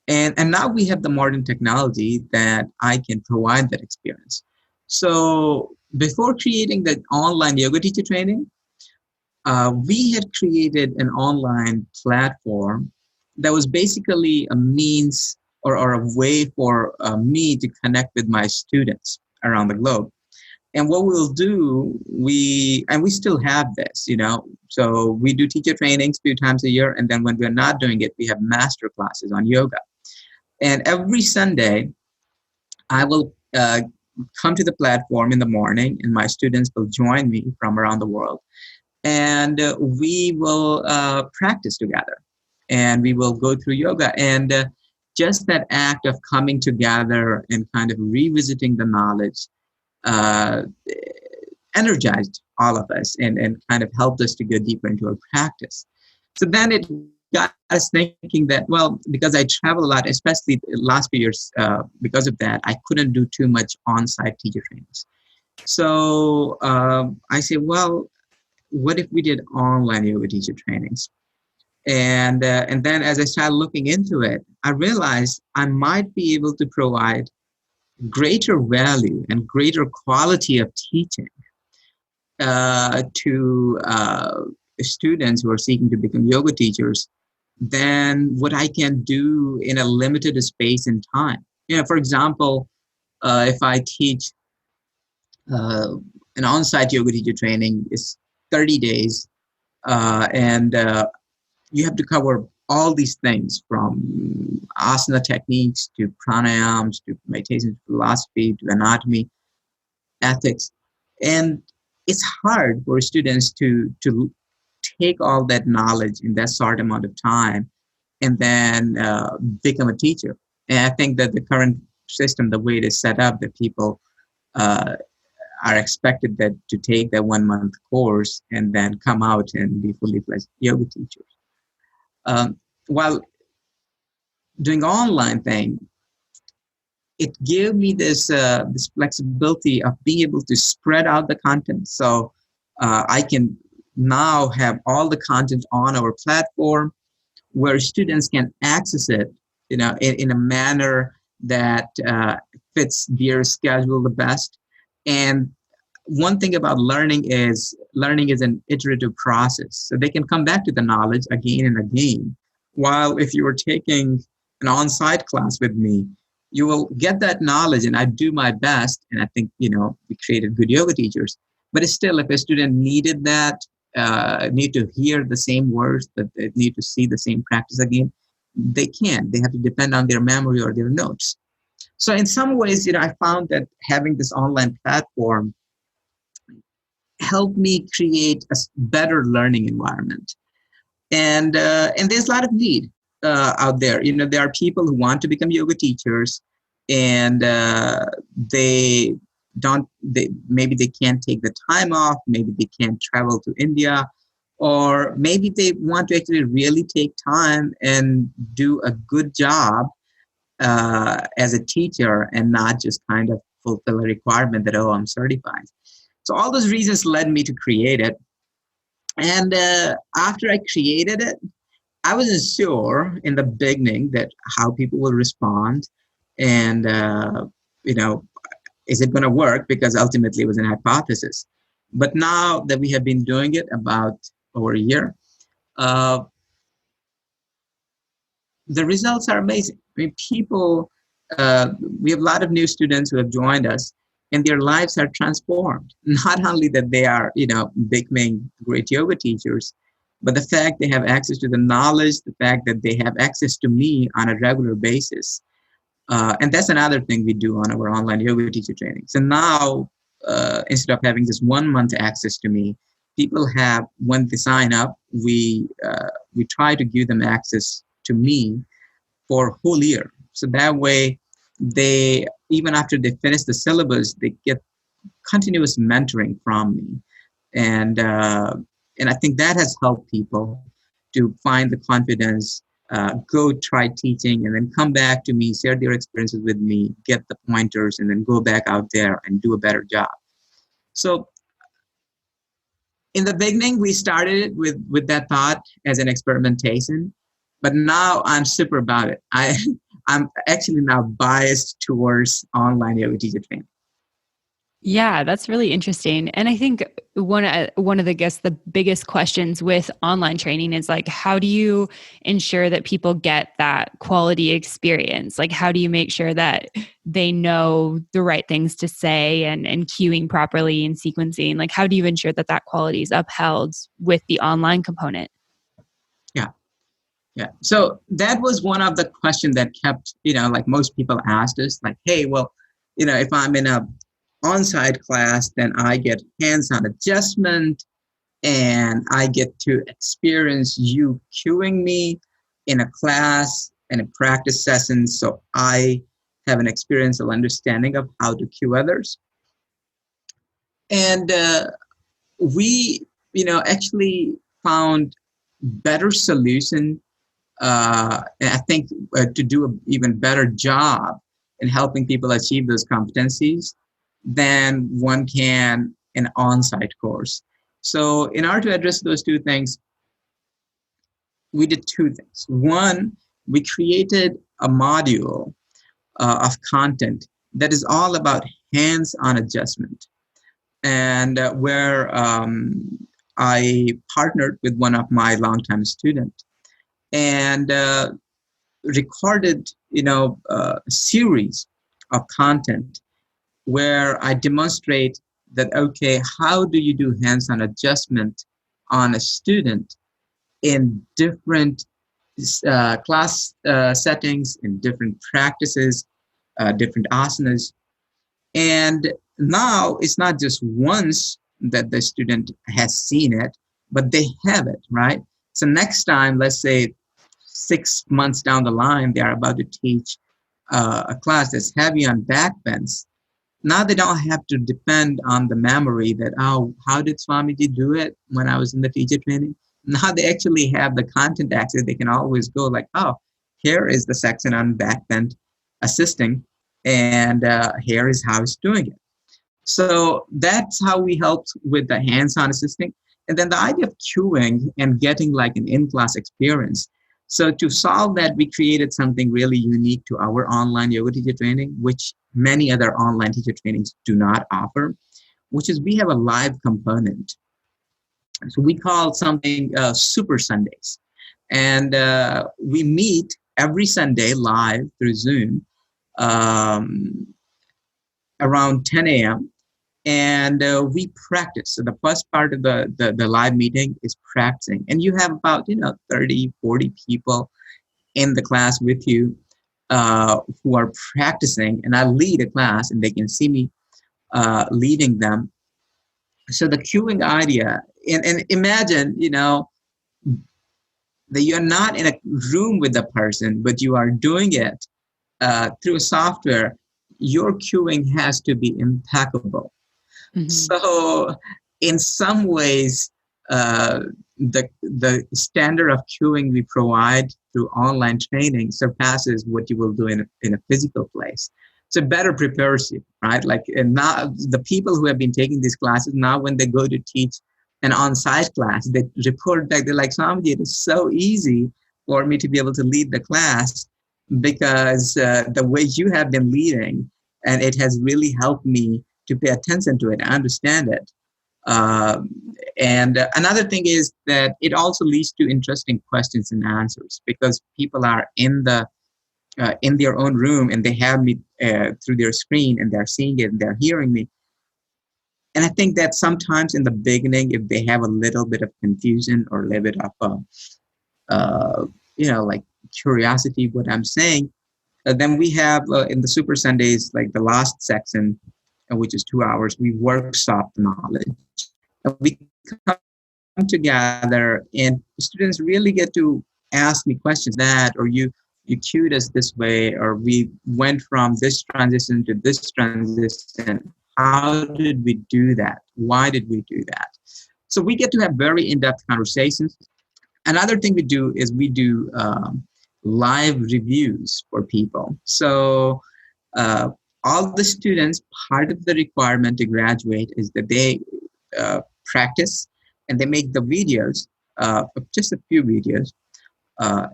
And now we have the modern technology that I can provide that experience. So before creating the online yoga teacher training, we had created an online platform that was basically a means or a way for me to connect with my students around the globe. And what we'll do, we still have this, so we do teacher trainings a few times a year. And then when we're not doing it, we have master classes on yoga. And every Sunday, I will come to the platform in the morning, and my students will join me from around the world. And we will practice together. And we will go through yoga. And just that act of coming together and kind of revisiting the knowledge energized all of us and kind of helped us to go deeper into our practice. So then it got us thinking that, well, because I travel a lot, especially the last few years, because of that, I couldn't do too much on-site teacher trainings. So I said, well, what if we did online yoga teacher trainings? And then as I started looking into it, I realized I might be able to provide greater value and greater quality of teaching to students who are seeking to become yoga teachers than what I can do in a limited space and time. For example, if I teach an on-site yoga teacher training, is 30 days, and you have to cover all these things from asana techniques to pranayams to meditation philosophy to anatomy, ethics. And it's hard for students to take all that knowledge in that short amount of time and then become a teacher. And I think that the current system, the way it is set up, that people are expected to take that 1 month course and then come out and be fully fledged yoga teachers. While doing online thing, it gave me this flexibility of being able to spread out the content. So I can now have all the content on our platform where students can access it, in a manner that fits their schedule the best. And one thing about learning is an iterative process. So they can come back to the knowledge again and again. While if you were taking an on-site class with me, you will get that knowledge, and I do my best. And I think, we created good yoga teachers. But it's still, if a student needed that, need to hear the same words, that they need to see the same practice again, they can't. They have to depend on their memory or their notes. So in some ways, I found that having this online platform helped me create a better learning environment. And there's a lot of need out there. There are people who want to become yoga teachers, and maybe they can't take the time off, maybe they can't travel to India, or maybe they want to actually really take time and do a good job as a teacher, and not just kind of fulfill a requirement that, oh, I'm certified. So all those reasons led me to create it. And after I created it, I wasn't sure in the beginning that how people will respond, and is it going to work? Because ultimately it was an hypothesis. But now that we have been doing it about over a year, the results are amazing. I mean, people, we have a lot of new students who have joined us, and their lives are transformed. Not only that they are, becoming great yoga teachers, but the fact they have access to the knowledge, the fact that they have access to me on a regular basis. And that's another thing we do on our online yoga teacher training. So now, instead of having just 1 month access to me, people have, when they sign up, we try to give them access to me for a whole year. So that way, they, even after they finish the syllabus, they get continuous mentoring from me. And I think that has helped people to find the confidence, go try teaching, and then come back to me, share their experiences with me, get the pointers, and then go back out there and do a better job. So in the beginning, we started it with that thought as an experimentation, but now I'm super about it. I'm actually now biased towards online yoga teacher training. Yeah, that's really interesting. And I think one of the biggest questions with online training is like, how do you ensure that people get that quality experience? Like, how do you make sure that they know the right things to say and cueing properly and sequencing? Like, how do you ensure that that quality is upheld with the online component? Yeah. So that was one of the questions that kept, like most people asked us, like, hey, well, if I'm in a on-site class, then I get hands-on adjustment, and I get to experience you cueing me in a class and a practice session. So I have an experiential understanding of how to cue others. And we, actually found better solution. And I think to do an even better job in helping people achieve those competencies than one can in an on-site course. So in order to address those two things, we did two things. One, we created a module of content that is all about hands-on adjustment, and where I partnered with one of my longtime students and recorded, a series of content where I demonstrate that, okay, how do you do hands-on adjustment on a student in different class settings, in different practices, different asanas. And now it's not just once that the student has seen it, but they have it, right? So next time, let's say 6 months down the line, they are about to teach a class that's heavy on back bends. Now they don't have to depend on the memory that, oh, how did Swamiji do it when I was in the teacher training? Now they actually have the content access. They can always go like, oh, here is the section on back bend assisting, and here is how it's doing it. So that's how we helped with the hands-on assisting. And then the idea of cueing and getting like an in-class experience. So to solve that, we created something really unique to our online yoga teacher training, which many other online teacher trainings do not offer. which is we have a live component. So we call something Super Sundays. And we meet every Sunday live through Zoom around 10 a.m. And we practice. So the first part of the live meeting is practicing. And you have about 30, 40 people in the class with you who are practicing. And I lead a class and they can see me leading them. So the queuing idea, and imagine, that you're not in a room with the person, but you are doing it through software. Your queuing has to be impeccable. Mm-hmm. So in some ways, the standard of queuing we provide through online training surpasses what you will do in a physical place. So better prepares you, right? And now the people who have been taking these classes, now when they go to teach an on-site class, they report back, they're like, Swamiji, it is so easy for me to be able to lead the class because the way you have been leading, and it has really helped me to pay attention to it, understand it. And another thing is that it also leads to interesting questions and answers because people are in their own room and they have me through their screen and they're seeing it and they're hearing me. And I think that sometimes in the beginning, if they have a little bit of confusion or a little bit of, curiosity, what I'm saying, then we have in the Super Sundays, like the last section, which is 2 hours, we workshop knowledge. And we come together and students really get to ask me questions or you cued us this way, or we went from this transition to this transition. How did we do that? Why did we do that? So we get to have very in-depth conversations. Another thing we do is we do live reviews for people. So all the students, part of the requirement to graduate is that they practice and they make the videos, just a few videos,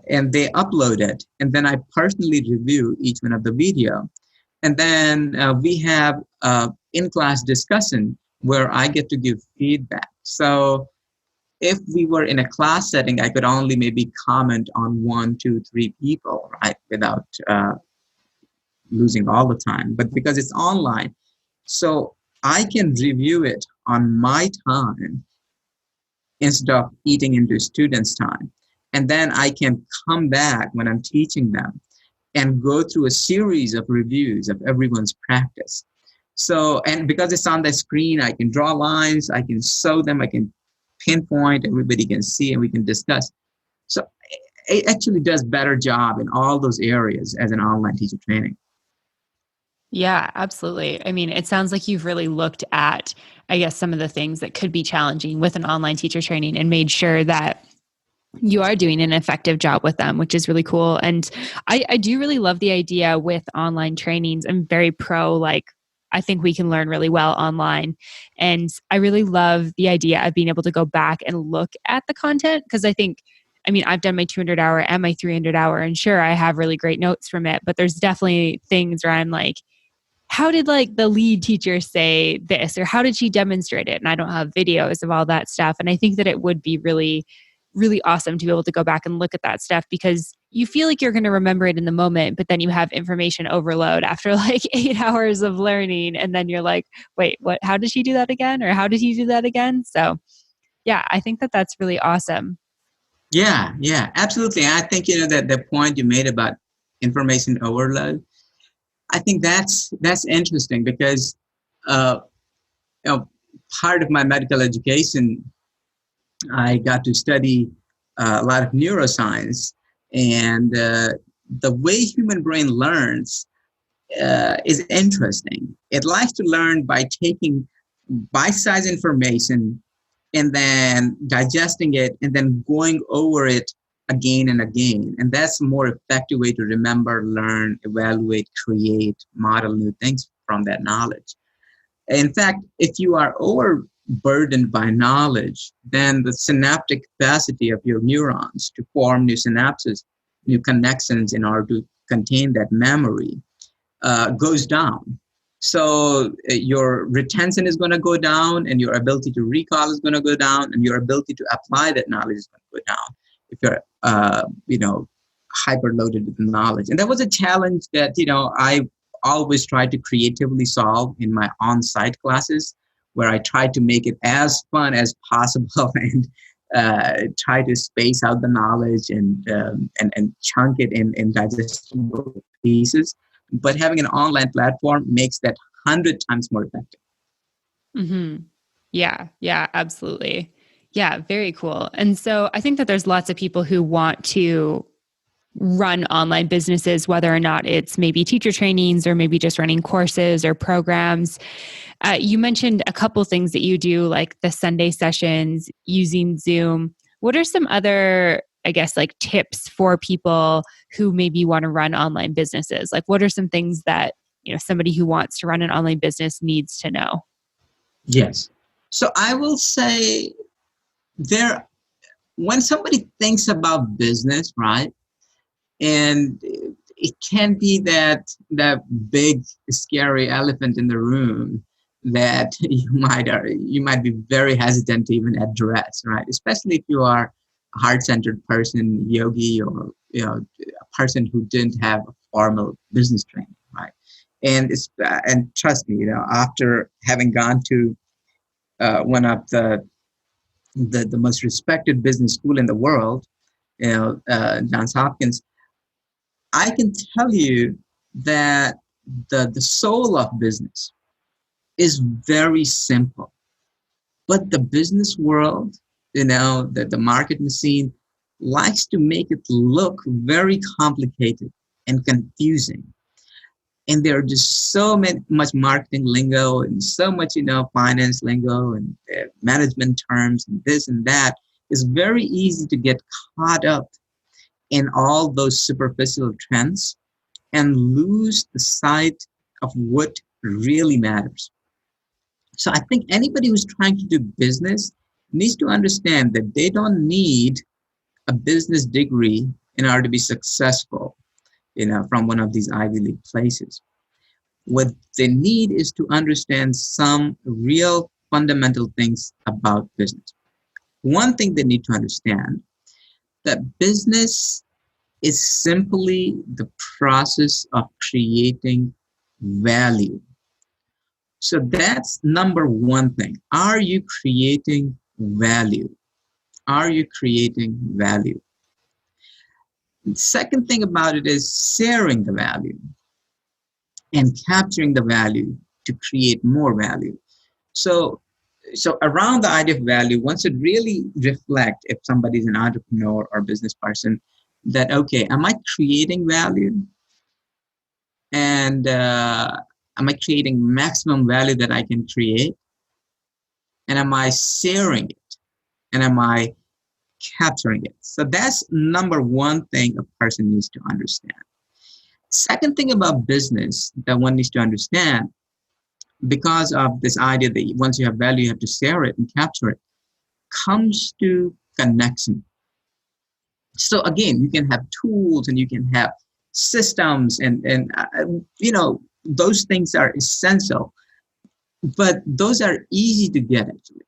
and they upload it. And then I personally review each one of the video. And then we have in-class discussion where I get to give feedback. So if we were in a class setting, I could only maybe comment on 1, 2, 3 people, right, without losing all the time. But because it's online, so I can review it on my time instead of eating into students' time. And then I can come back when I'm teaching them and go through a series of reviews of everyone's practice. So, and because it's on the screen, I can draw lines, I can sew them, I can pinpoint, everybody can see, and we can discuss. So it actually does better job in all those areas as an online teacher training. Yeah, absolutely. I mean, it sounds like you've really looked at, I guess, some of the things that could be challenging with an online teacher training and made sure that you are doing an effective job with them, which is really cool. And I do really love the idea with online trainings. I'm very pro, I think we can learn really well online. And I really love the idea of being able to go back and look at the content because I've done my 200-hour and my 300-hour, and sure, I have really great notes from it, but there's definitely things where I'm like, how did the lead teacher say this, or how did she demonstrate it? And I don't have videos of all that stuff. And I think that it would be really, really awesome to be able to go back and look at that stuff because you feel like you're going to remember it in the moment, but then you have information overload after 8 hours of learning. And then you're like, wait, what, how did she do that again? Or how did he do that again? So yeah, I think that that's really awesome. Yeah, absolutely. I think, that the point you made about information overload, I think that's interesting because, part of my medical education, I got to study a lot of neuroscience, and the way human brain learns is interesting. It likes to learn by taking bite-sized information and then digesting it and then going over it again and again. And that's a more effective way to remember, learn, evaluate, create, model new things from that knowledge. In fact, if you are overburdened by knowledge, then the synaptic capacity of your neurons to form new synapses, new connections in order to contain that memory goes down. So your retention is going to go down, and your ability to recall is going to go down, and your ability to apply that knowledge is going to go down if you're, hyper loaded with knowledge. And that was a challenge that, I always tried to creatively solve in my on-site classes, where I tried to make it as fun as possible and try to space out the knowledge and chunk it in digestible pieces. But having an online platform makes that 100 times more effective. Mm-hmm. Yeah, absolutely. Yeah, very cool. And so I think that there's lots of people who want to run online businesses, whether or not it's maybe teacher trainings or maybe just running courses or programs. You mentioned a couple things that you do, like the Sunday sessions using Zoom. What are some other, I guess, like tips for people who maybe want to run online businesses? Like, what are some things that, somebody who wants to run an online business needs to know? Yes. So I will say when somebody thinks about business, right? And it can be that big, scary elephant in the room that you might be very hesitant to even address, right? Especially if you are a heart-centered person, yogi, or a person who didn't have a formal business training, right? And trust me, after having gone to one of the most respected business school in the world, Johns Hopkins, I can tell you that the soul of business is very simple, but the business world, the market machine likes to make it look very complicated and confusing. And there are just so much marketing lingo and so much, finance lingo and management terms and this and that. It's very easy to get caught up in all those superficial trends and lose the sight of what really matters. So I think anybody who's trying to do business needs to understand that they don't need a business degree in order to be successful, from one of these Ivy League places. What they need is to understand some real fundamental things about business. One thing they need to understand, that business is simply the process of creating value. So that's number one thing. Are you creating value? Are you creating value? The second thing about it is sharing the value and capturing the value to create more value. So around the idea of value, one should really reflect, if somebody's an entrepreneur or business person, that, okay, am I creating value? And am I creating maximum value that I can create? And am I sharing it? And am I capturing it? So that's number one thing a person needs to understand. Second thing about business that one needs to understand, because of this idea that once you have value, you have to share it and capture it, comes to connection. So again, you can have tools and you can have systems and those things are essential, but those are easy to get actually.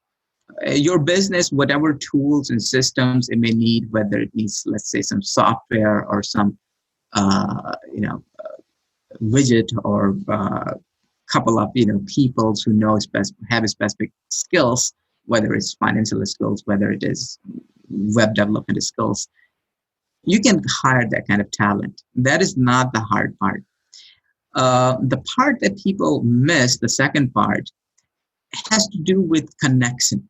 Your business, whatever tools and systems it may need, whether it needs, let's say, some software or some widget or couple of people who have specific skills, whether it's financial skills, whether it is web development skills, you can hire that kind of talent. That is not the hard part. The part that people miss, the second part, has to do with connection.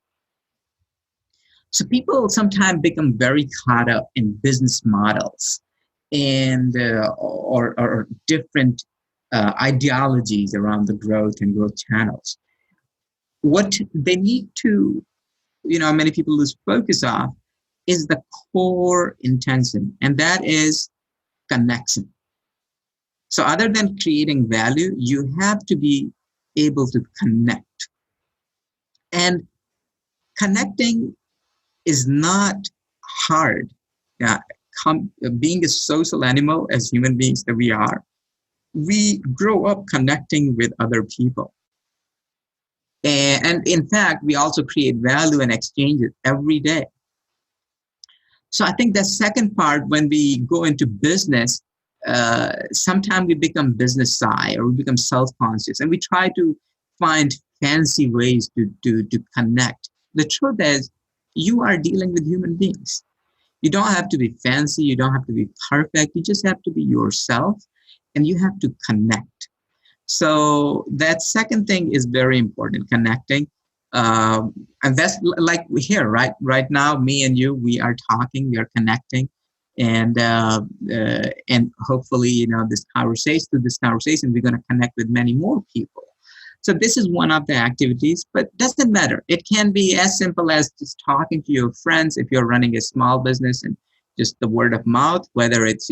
So people sometimes become very caught up in business models and or different ideologies around the growth and growth channels. What they need to, many people lose focus of, is the core intention, and that is connection. So other than creating value, you have to be able to connect. And connecting is not hard. Being a social animal as human beings that we are, we grow up connecting with other people. And in fact, we also create value and exchange it every day. So I think the second part, when we go into business, sometimes we become business shy or we become self-conscious and we try to find fancy ways to connect. The truth is, you are dealing with human beings. You don't have to be fancy. You don't have to be perfect. You just have to be yourself and you have to connect. So that second thing is very important, connecting. And that's like here, right now, me and you, we are talking, we are connecting. And hopefully, through this conversation, we're going to connect with many more people. So this is one of the activities, but doesn't matter. It can be as simple as just talking to your friends if you're running a small business and just the word of mouth, whether it's,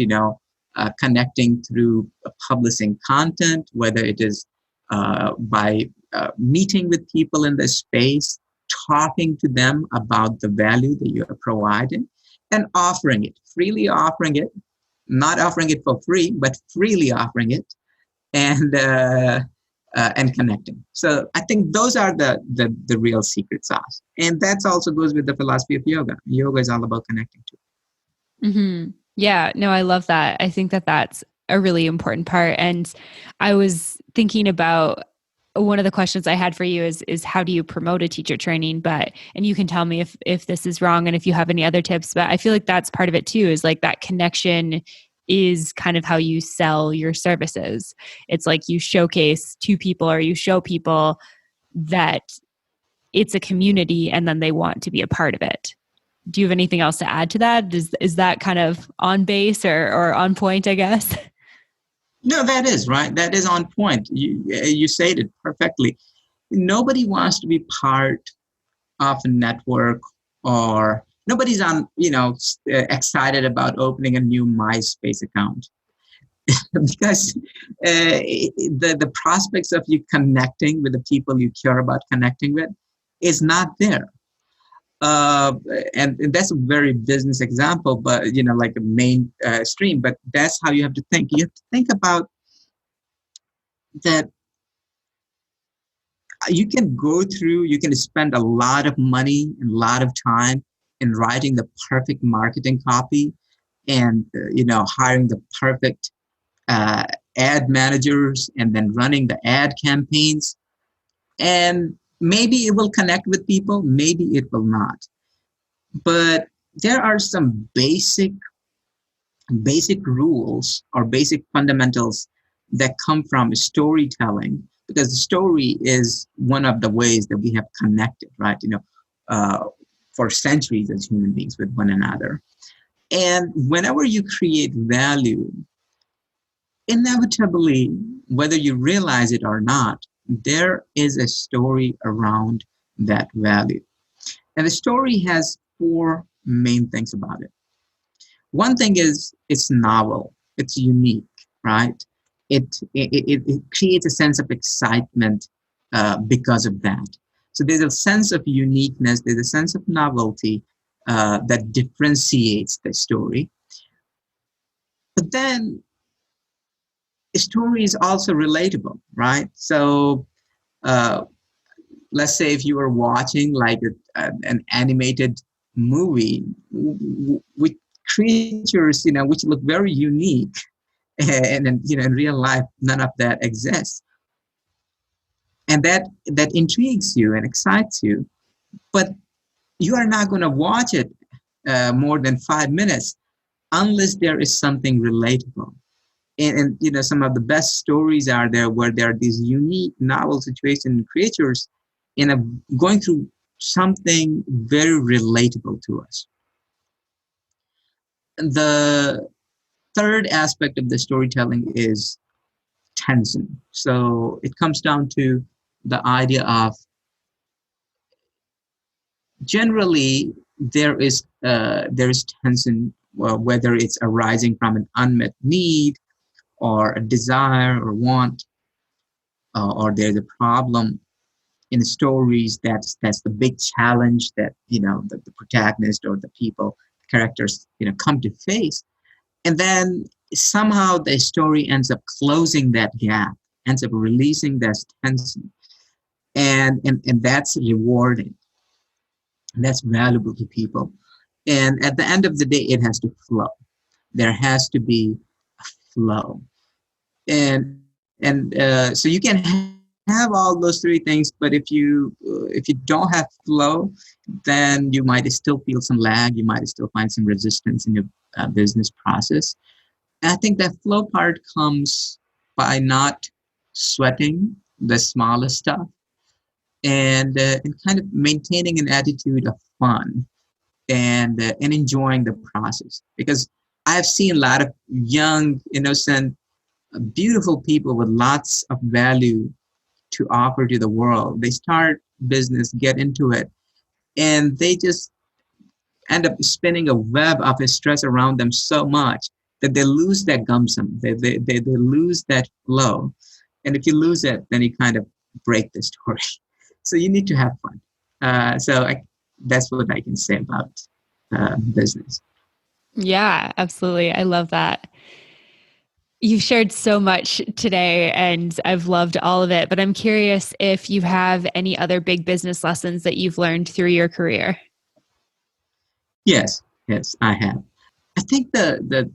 connecting through publishing content, whether it is by meeting with people in the space, talking to them about the value that you are providing, and offering it, freely offering it, not offering it for free, but freely offering it, and connecting. So I think those are the real secret sauce. And that also goes with the philosophy of yoga. Yoga is all about connecting too. Mm-hmm. Yeah, no, I love that. I think that that's a really important part. And I was thinking about one of the questions I had for you is how do you promote a teacher training? And you can tell me if this is wrong and if you have any other tips, but I feel like that's part of it too, is like that connection is kind of how you sell your services. It's like you showcase to people or you show people that it's a community and then they want to be a part of it. Do you have anything else to add to that? Is that kind of on base or on point, I guess? No, that is right. That is on point. You said it perfectly. Nobody wants to be part of a network, or nobody's excited about opening a new MySpace account because the prospects of you connecting with the people you care about connecting with is not there. And that's a very business example, but like a main stream. But that's how you have to think. You have to think about that. You can spend a lot of money and a lot of time in writing the perfect marketing copy, and hiring the perfect ad managers, and then running the ad campaigns. And maybe it will connect with people, maybe it will not. But there are some basic rules or basic fundamentals that come from storytelling, because the story is one of the ways that we have connected, right? For centuries as human beings with one another. And whenever you create value, inevitably, whether you realize it or not, there is a story around that value. And the story has four main things about it. One thing is it's novel, it's unique, right? It creates a sense of excitement because of that. So there's a sense of uniqueness, there's a sense of novelty that differentiates the story. But then a story is also relatable, right? So let's say if you were watching like an animated movie with creatures, which look very unique, and in real life, none of that exists. And that intrigues you and excites you, but you are not going to watch it more than 5 minutes unless there is something relatable. And some of the best stories are there where there are these unique, novel situations, creatures, going through something very relatable to us. The third aspect of the storytelling is tension. So it comes down to the idea of, generally there is tension, whether it's arising from an unmet need or a desire or want, or there's a problem in stories. That's the big challenge that the protagonist or the characters come to face. And then somehow the story ends up closing that gap, ends up releasing that tension. And that's rewarding. That's valuable to people. And at the end of the day, it has to flow. There has to be a flow. And so you can have all those three things, but if you don't have flow, then you might still feel some lag. You might still find some resistance in your business process. And I think that flow part comes by not sweating the smallest stuff, and kind of maintaining an attitude of fun and enjoying the process. Because I've seen a lot of young, innocent, beautiful people with lots of value to offer to the world. They start business, get into it, and they just end up spinning a web of stress around them so much that they lose that gumption. They lose that flow. And if you lose it, then you kind of break the story. So you need to have fun. That's what I can say about business. Yeah, absolutely. I love that. You've shared so much today and I've loved all of it, but I'm curious if you have any other big business lessons that you've learned through your career. Yes, I have. I think the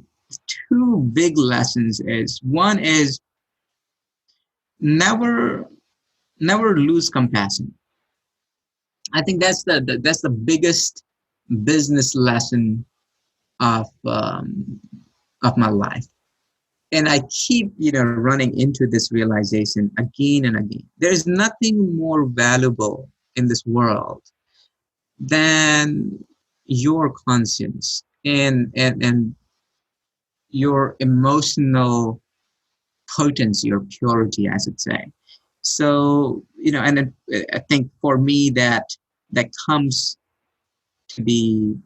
two big lessons is, one is never lose compassion. I think that's the biggest business lesson of my life. And I keep, running into this realization again and again. There's nothing more valuable in this world than your conscience and your emotional potency or purity, I should say. So, and I think for me that comes to be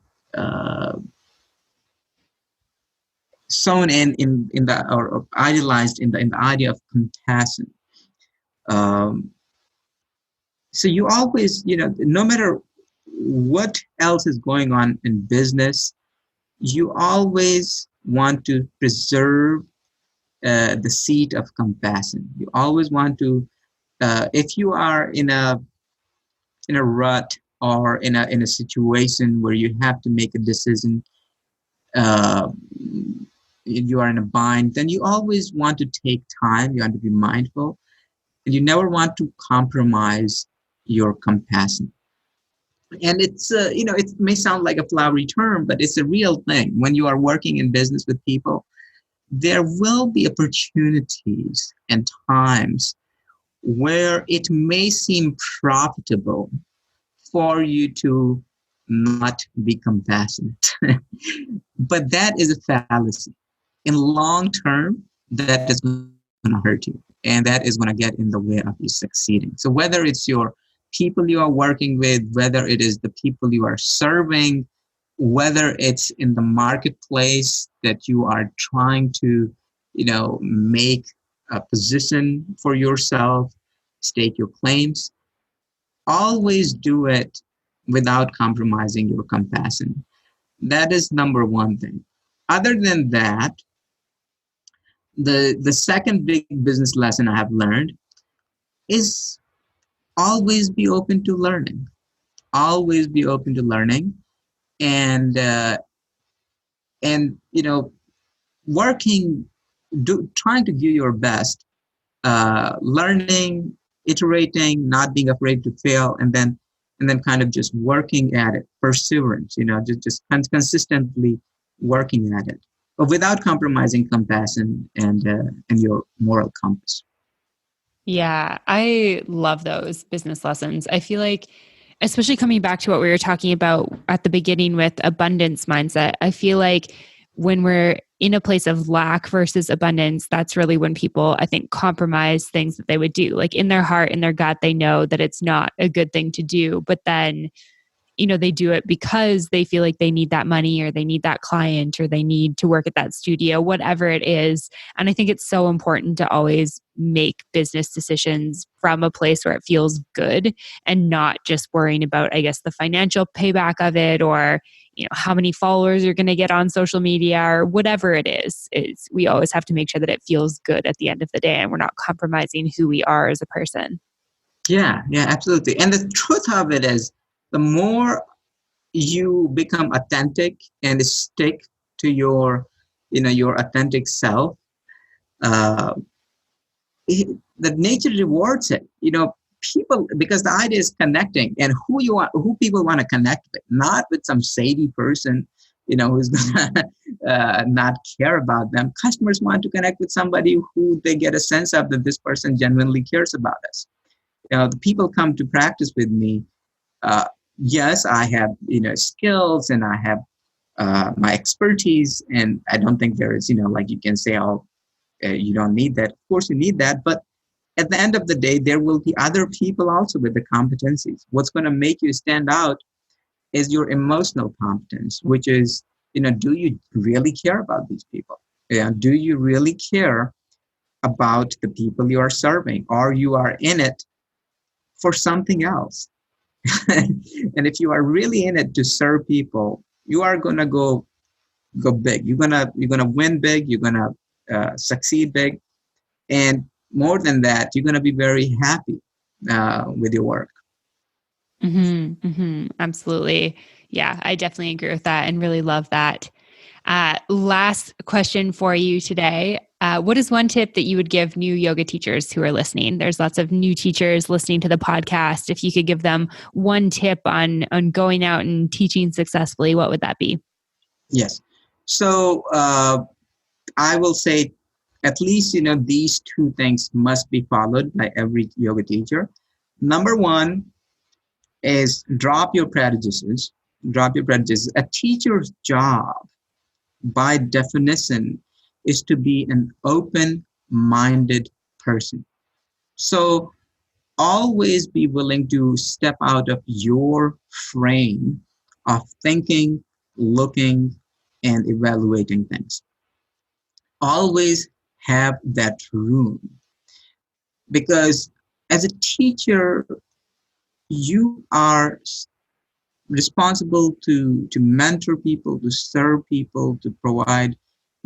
sewn in the or idealized in the idea of compassion. So you always, no matter what else is going on in business, you always want to preserve the seat of compassion. You always want to, if you are in a rut or in a situation where you have to make a decision, you are in a bind, then you always want to take time. You want to be mindful, and you never want to compromise your compassion. And it's it may sound like a flowery term, but it's a real thing. When you are working in business with people, there will be opportunities and times where it may seem profitable for you to not be compassionate. But that is a fallacy. In long term, that is going to hurt you, and that is going to get in the way of you succeeding. So whether it's your people you are working with, whether it is the people you are serving, whether it's in the marketplace that you are trying to, make a position for yourself, state your claims, always do it without compromising your compassion. That is number one thing. Other than that, the second big business lesson I have learned is always be open to learning. Always be open to learning, and working, trying to do your best, learning, iterating, not being afraid to fail, and then kind of just working at it, perseverance. Just consistently working at it, but without compromising compassion and your moral compass. Yeah, I love those business lessons. I feel like, especially coming back to what we were talking about at the beginning with abundance mindset, I feel like when we're in a place of lack versus abundance, that's really when people, I think, compromise things that they would do. Like in their heart, in their gut, they know that it's not a good thing to do, but then they do it because they feel like they need that money or they need that client or they need to work at that studio, whatever it is. And I think it's so important to always make business decisions from a place where it feels good and not just worrying about, I guess, the financial payback of it or, how many followers you're going to get on social media or whatever it is. We always have to make sure that it feels good at the end of the day and we're not compromising who we are as a person. Yeah, absolutely. And the truth of it is, the more you become authentic and stick to your authentic self, the nature rewards it. People, because the idea is connecting, and who people want to connect with, not with some shady person, who's gonna not care about them. Customers want to connect with somebody who they get a sense of that this person genuinely cares about us. The people come to practice with me. Yes, I have skills and I have my expertise, and I don't think there is like you can say, oh, you don't need that. Of course, you need that, but at the end of the day, there will be other people also with the competencies. What's going to make you stand out is your emotional competence, which is, do you really care about these people? Do you really care about the people you are serving, or you are in it for something else? And if you are really in it to serve people, you are going to go big. You're gonna win big. You're gonna succeed big, and more than that, you're gonna be very happy with your work. Absolutely. Yeah, I definitely agree with that and really love that. Last question for you today. What is one tip that you would give new yoga teachers who are listening? There's lots of new teachers listening to the podcast. If you could give them one tip on going out and teaching successfully, what would that be? Yes. So I will say at least, these two things must be followed by every yoga teacher. Number one is drop your prejudices. Drop your prejudices. A teacher's job, by definition, is to be an open-minded person. So always be willing to step out of your frame of thinking, looking, and evaluating things. Always have that room, because as a teacher, you are responsible to mentor people, to serve people, to provide,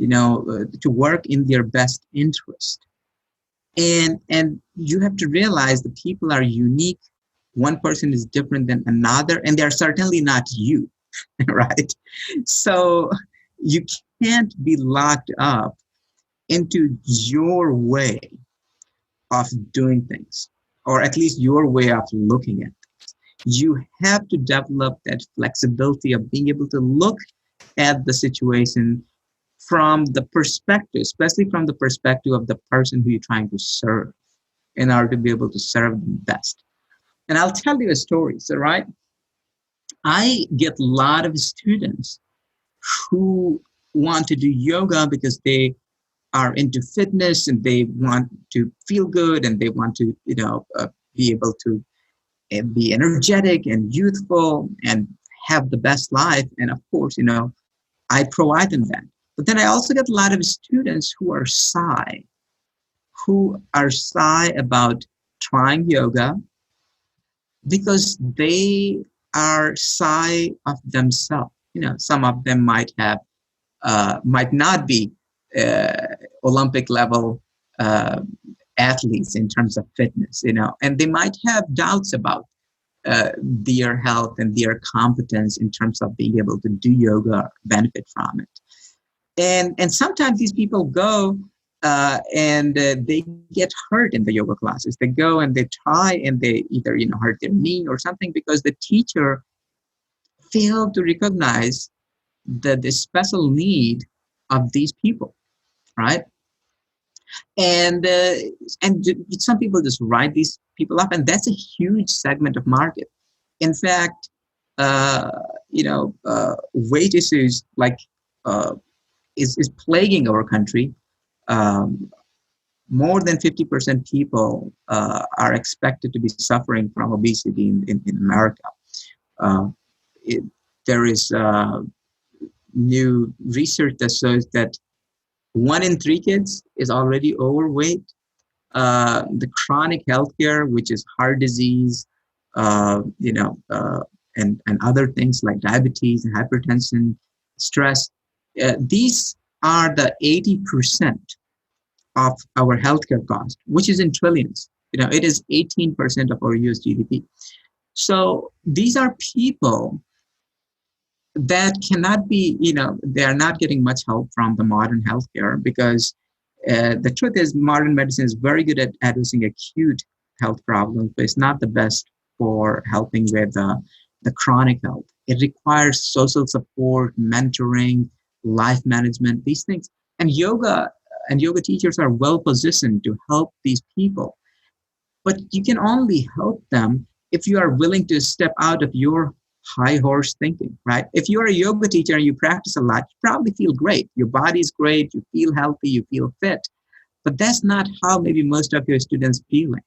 to work in their best interest. And you have to realize that people are unique. One person is different than another, and they're certainly not you, right? So you can't be locked up into your way of doing things, or at least your way of looking at things. You have to develop that flexibility of being able to look at the situation from the perspective, especially from the perspective of the person who you're trying to serve, in order to be able to serve them best. And I'll tell you a story. So, right, I get a lot of students who want to do yoga because they are into fitness and they want to feel good and they want to, be able to be energetic and youthful and have the best life. And of course, I provide them that. But then I also get a lot of students who are shy about trying yoga because they are shy of themselves. Some of them might not be Olympic level athletes in terms of fitness, and they might have doubts about their health and their competence in terms of being able to do yoga or benefit from it. And sometimes these people go and they get hurt in the yoga classes. They go and they try and they either hurt their knee or something because the teacher failed to recognize the special need of these people, right? And some people just write these people up, and that's a huge segment of market. In fact, weight issues is plaguing our country. More than 50% people are expected to be suffering from obesity in America. there is new research that shows that 1 in 3 kids is already overweight. The chronic healthcare, which is heart disease, and other things like diabetes and hypertension, stress, these are the 80% of our healthcare cost, which is in trillions. It is 18% of our US GDP. So these are people that cannot be, they are not getting much help from the modern healthcare, because the truth is modern medicine is very good at addressing acute health problems, but it's not the best for helping with the chronic health. It requires social support, mentoring, life management, these things. And yoga teachers are well positioned to help these people. But you can only help them if you are willing to step out of your high horse thinking, right? If you're a yoga teacher and you practice a lot, you probably feel great. Your body's great. You feel healthy. You feel fit. But that's not how maybe most of your students feeling.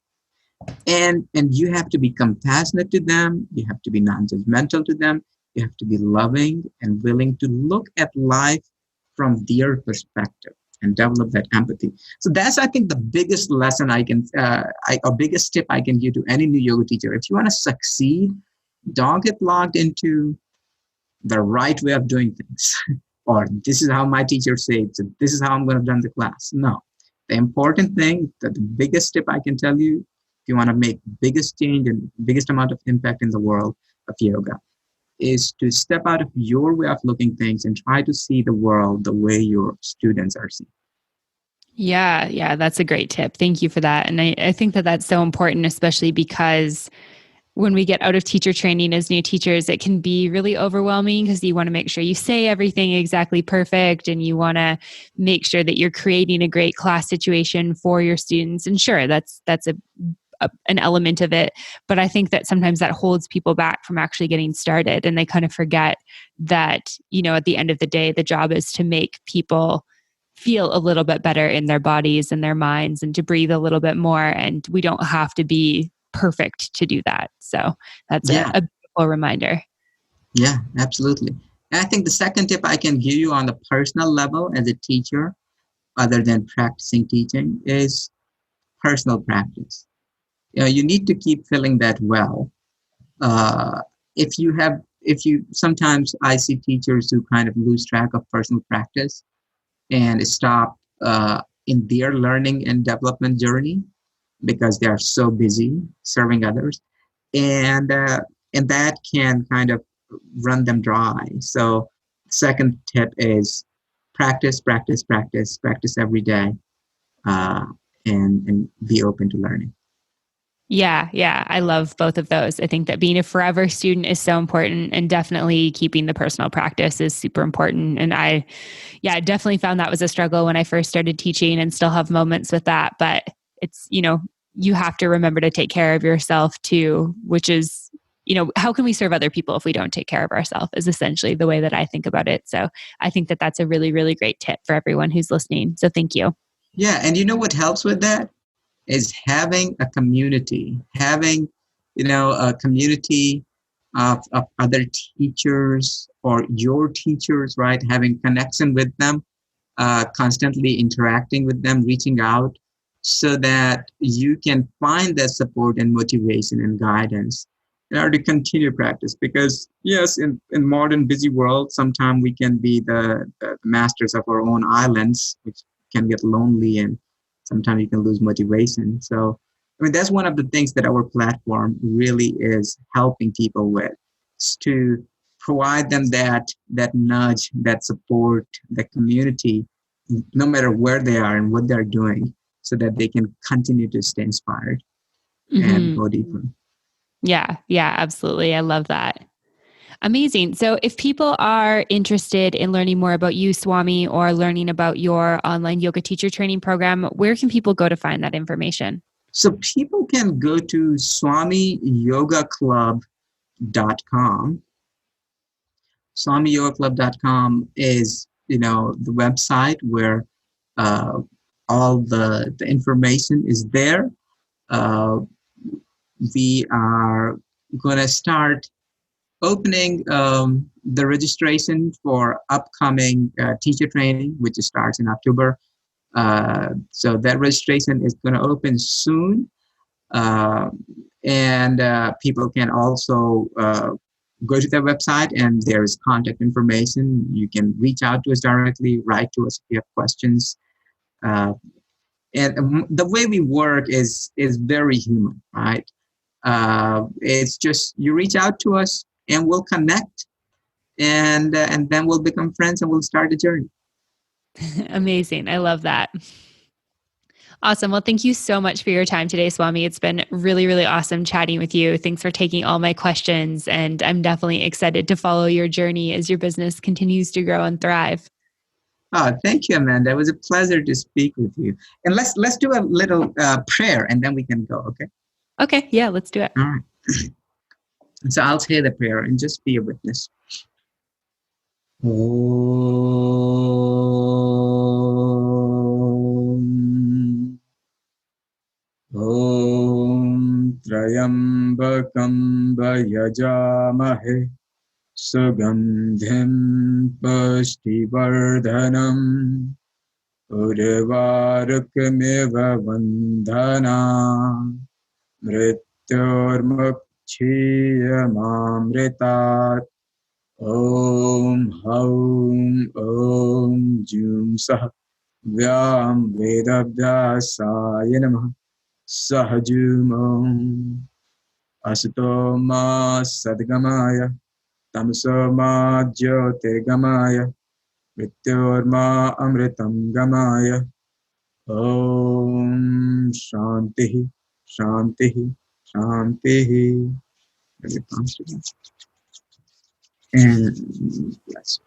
And you have to be compassionate to them. You have to be non-judgmental to them. You have to be loving and willing to look at life from their perspective and develop that empathy. So that's, I think, the biggest lesson or biggest tip I can give to any new yoga teacher. If you want to succeed, don't get locked into the right way of doing things, or this is how my teacher said, so this is how I'm going to run the class. No, the important thing, the biggest tip I can tell you, if you want to make biggest change and biggest amount of impact in the world of yoga, is to step out of your way of looking things and try to see the world the way your students are seeing. Yeah, that's a great tip. Thank you for that. And I think that that's so important, especially because when we get out of teacher training as new teachers, it can be really overwhelming because you want to make sure you say everything exactly perfect, and you want to make sure that you're creating a great class situation for your students. And sure, that's an element of it. But I think that sometimes that holds people back from actually getting started, and they kind of forget that, at the end of the day, the job is to make people feel a little bit better in their bodies and their minds, and to breathe a little bit more. And we don't have to be perfect to do that. So that's a beautiful reminder. Yeah, absolutely. And I think the second tip I can give you on the personal level as a teacher, other than practicing teaching, is personal practice. You need to keep feeling that well. Sometimes I see teachers who kind of lose track of personal practice and stop in their learning and development journey because they are so busy serving others, and that can kind of run them dry. So, second tip is practice every day, and be open to learning. Yeah. I love both of those. I think that being a forever student is so important, and definitely keeping the personal practice is super important. And I definitely found that was a struggle when I first started teaching, and still have moments with that. But it's, you have to remember to take care of yourself too, which is, how can we serve other people if we don't take care of ourselves, is essentially the way that I think about it. So I think that that's a really, really great tip for everyone who's listening. So thank you. Yeah. And what helps with that is having a community, a community of other teachers or your teachers, right? Having connection with them, constantly interacting with them, reaching out, so that you can find that support and motivation and guidance in order to continue practice. Because yes, in modern busy world, sometimes we can be the masters of our own islands, which can get lonely, and sometimes you can lose motivation. So, that's one of the things that our platform really is helping people with, is to provide them that nudge, that support, that community, no matter where they are and what they're doing, so that they can continue to stay inspired and go deeper. Yeah, absolutely. I love that. Amazing. So if people are interested in learning more about you, Swami, or learning about your online yoga teacher training program, where can people go to find that information? So people can go to swamiyogaclub.com. swamiyogaclub.com is, the website where all the information is there. We are going to start opening the registration for upcoming teacher training, which starts in October. So that registration is going to open soon. And people can also go to their website, and there is contact information. You can reach out to us directly, write to us if you have questions. And the way we work is very human, right? It's just you reach out to us, and we'll connect, and then we'll become friends, and we'll start the journey. Amazing. I love that. Awesome. Well, thank you so much for your time today, Swami. It's been really, really awesome chatting with you. Thanks for taking all my questions. And I'm definitely excited to follow your journey as your business continues to grow and thrive. Oh, thank you, Amanda. It was a pleasure to speak with you. And let's do a little prayer, and then we can go, okay? Okay. Yeah, let's do it. All right. So I'll say the prayer and just be a witness. Om Trayambakam Yajamahe Sugandhim Pushtivardhanam Urvarukmeva Vandhana Mrityormukchiyamamritat Om Haum Om Jum Sah Vyam Vedabhyasaya Namah Sahajum Om Asato Ma Sadgamaya Tamso Ma Jyotirgamaya Mrityorma Amritam Gamaya Om Shanti Shanti Shanti. And bless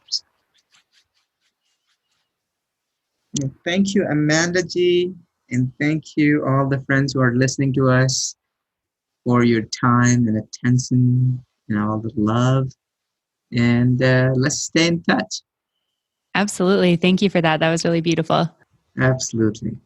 you. Thank you, Amanda Ji, and thank you all the friends who are listening to us for your time and attention and all the love. And let's stay in touch. Absolutely. Thank you for that. That was really beautiful. Absolutely.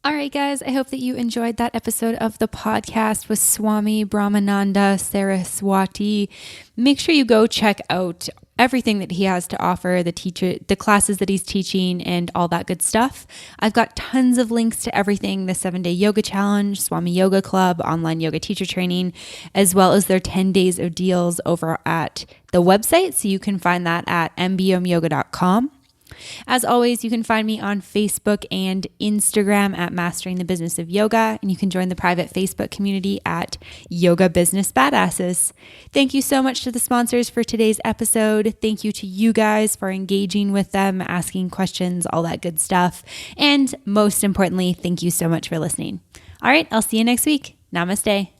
All right, guys, I hope that you enjoyed that episode of the podcast with Swami Brahmananda Saraswati. Make sure you go check out everything that he has to offer, the classes that he's teaching, and all that good stuff. I've got tons of links to everything: the 7-day yoga challenge, Swami Yoga Club, online yoga teacher training, as well as their 10 days of deals over at the website. So you can find that at mbomyoga.com. As always, you can find me on Facebook and Instagram at Mastering the Business of Yoga, and you can join the private Facebook community at Yoga Business Badasses. Thank you so much to the sponsors for today's episode. Thank you to you guys for engaging with them, asking questions, all that good stuff. And most importantly, thank you so much for listening. All right, I'll see you next week. Namaste.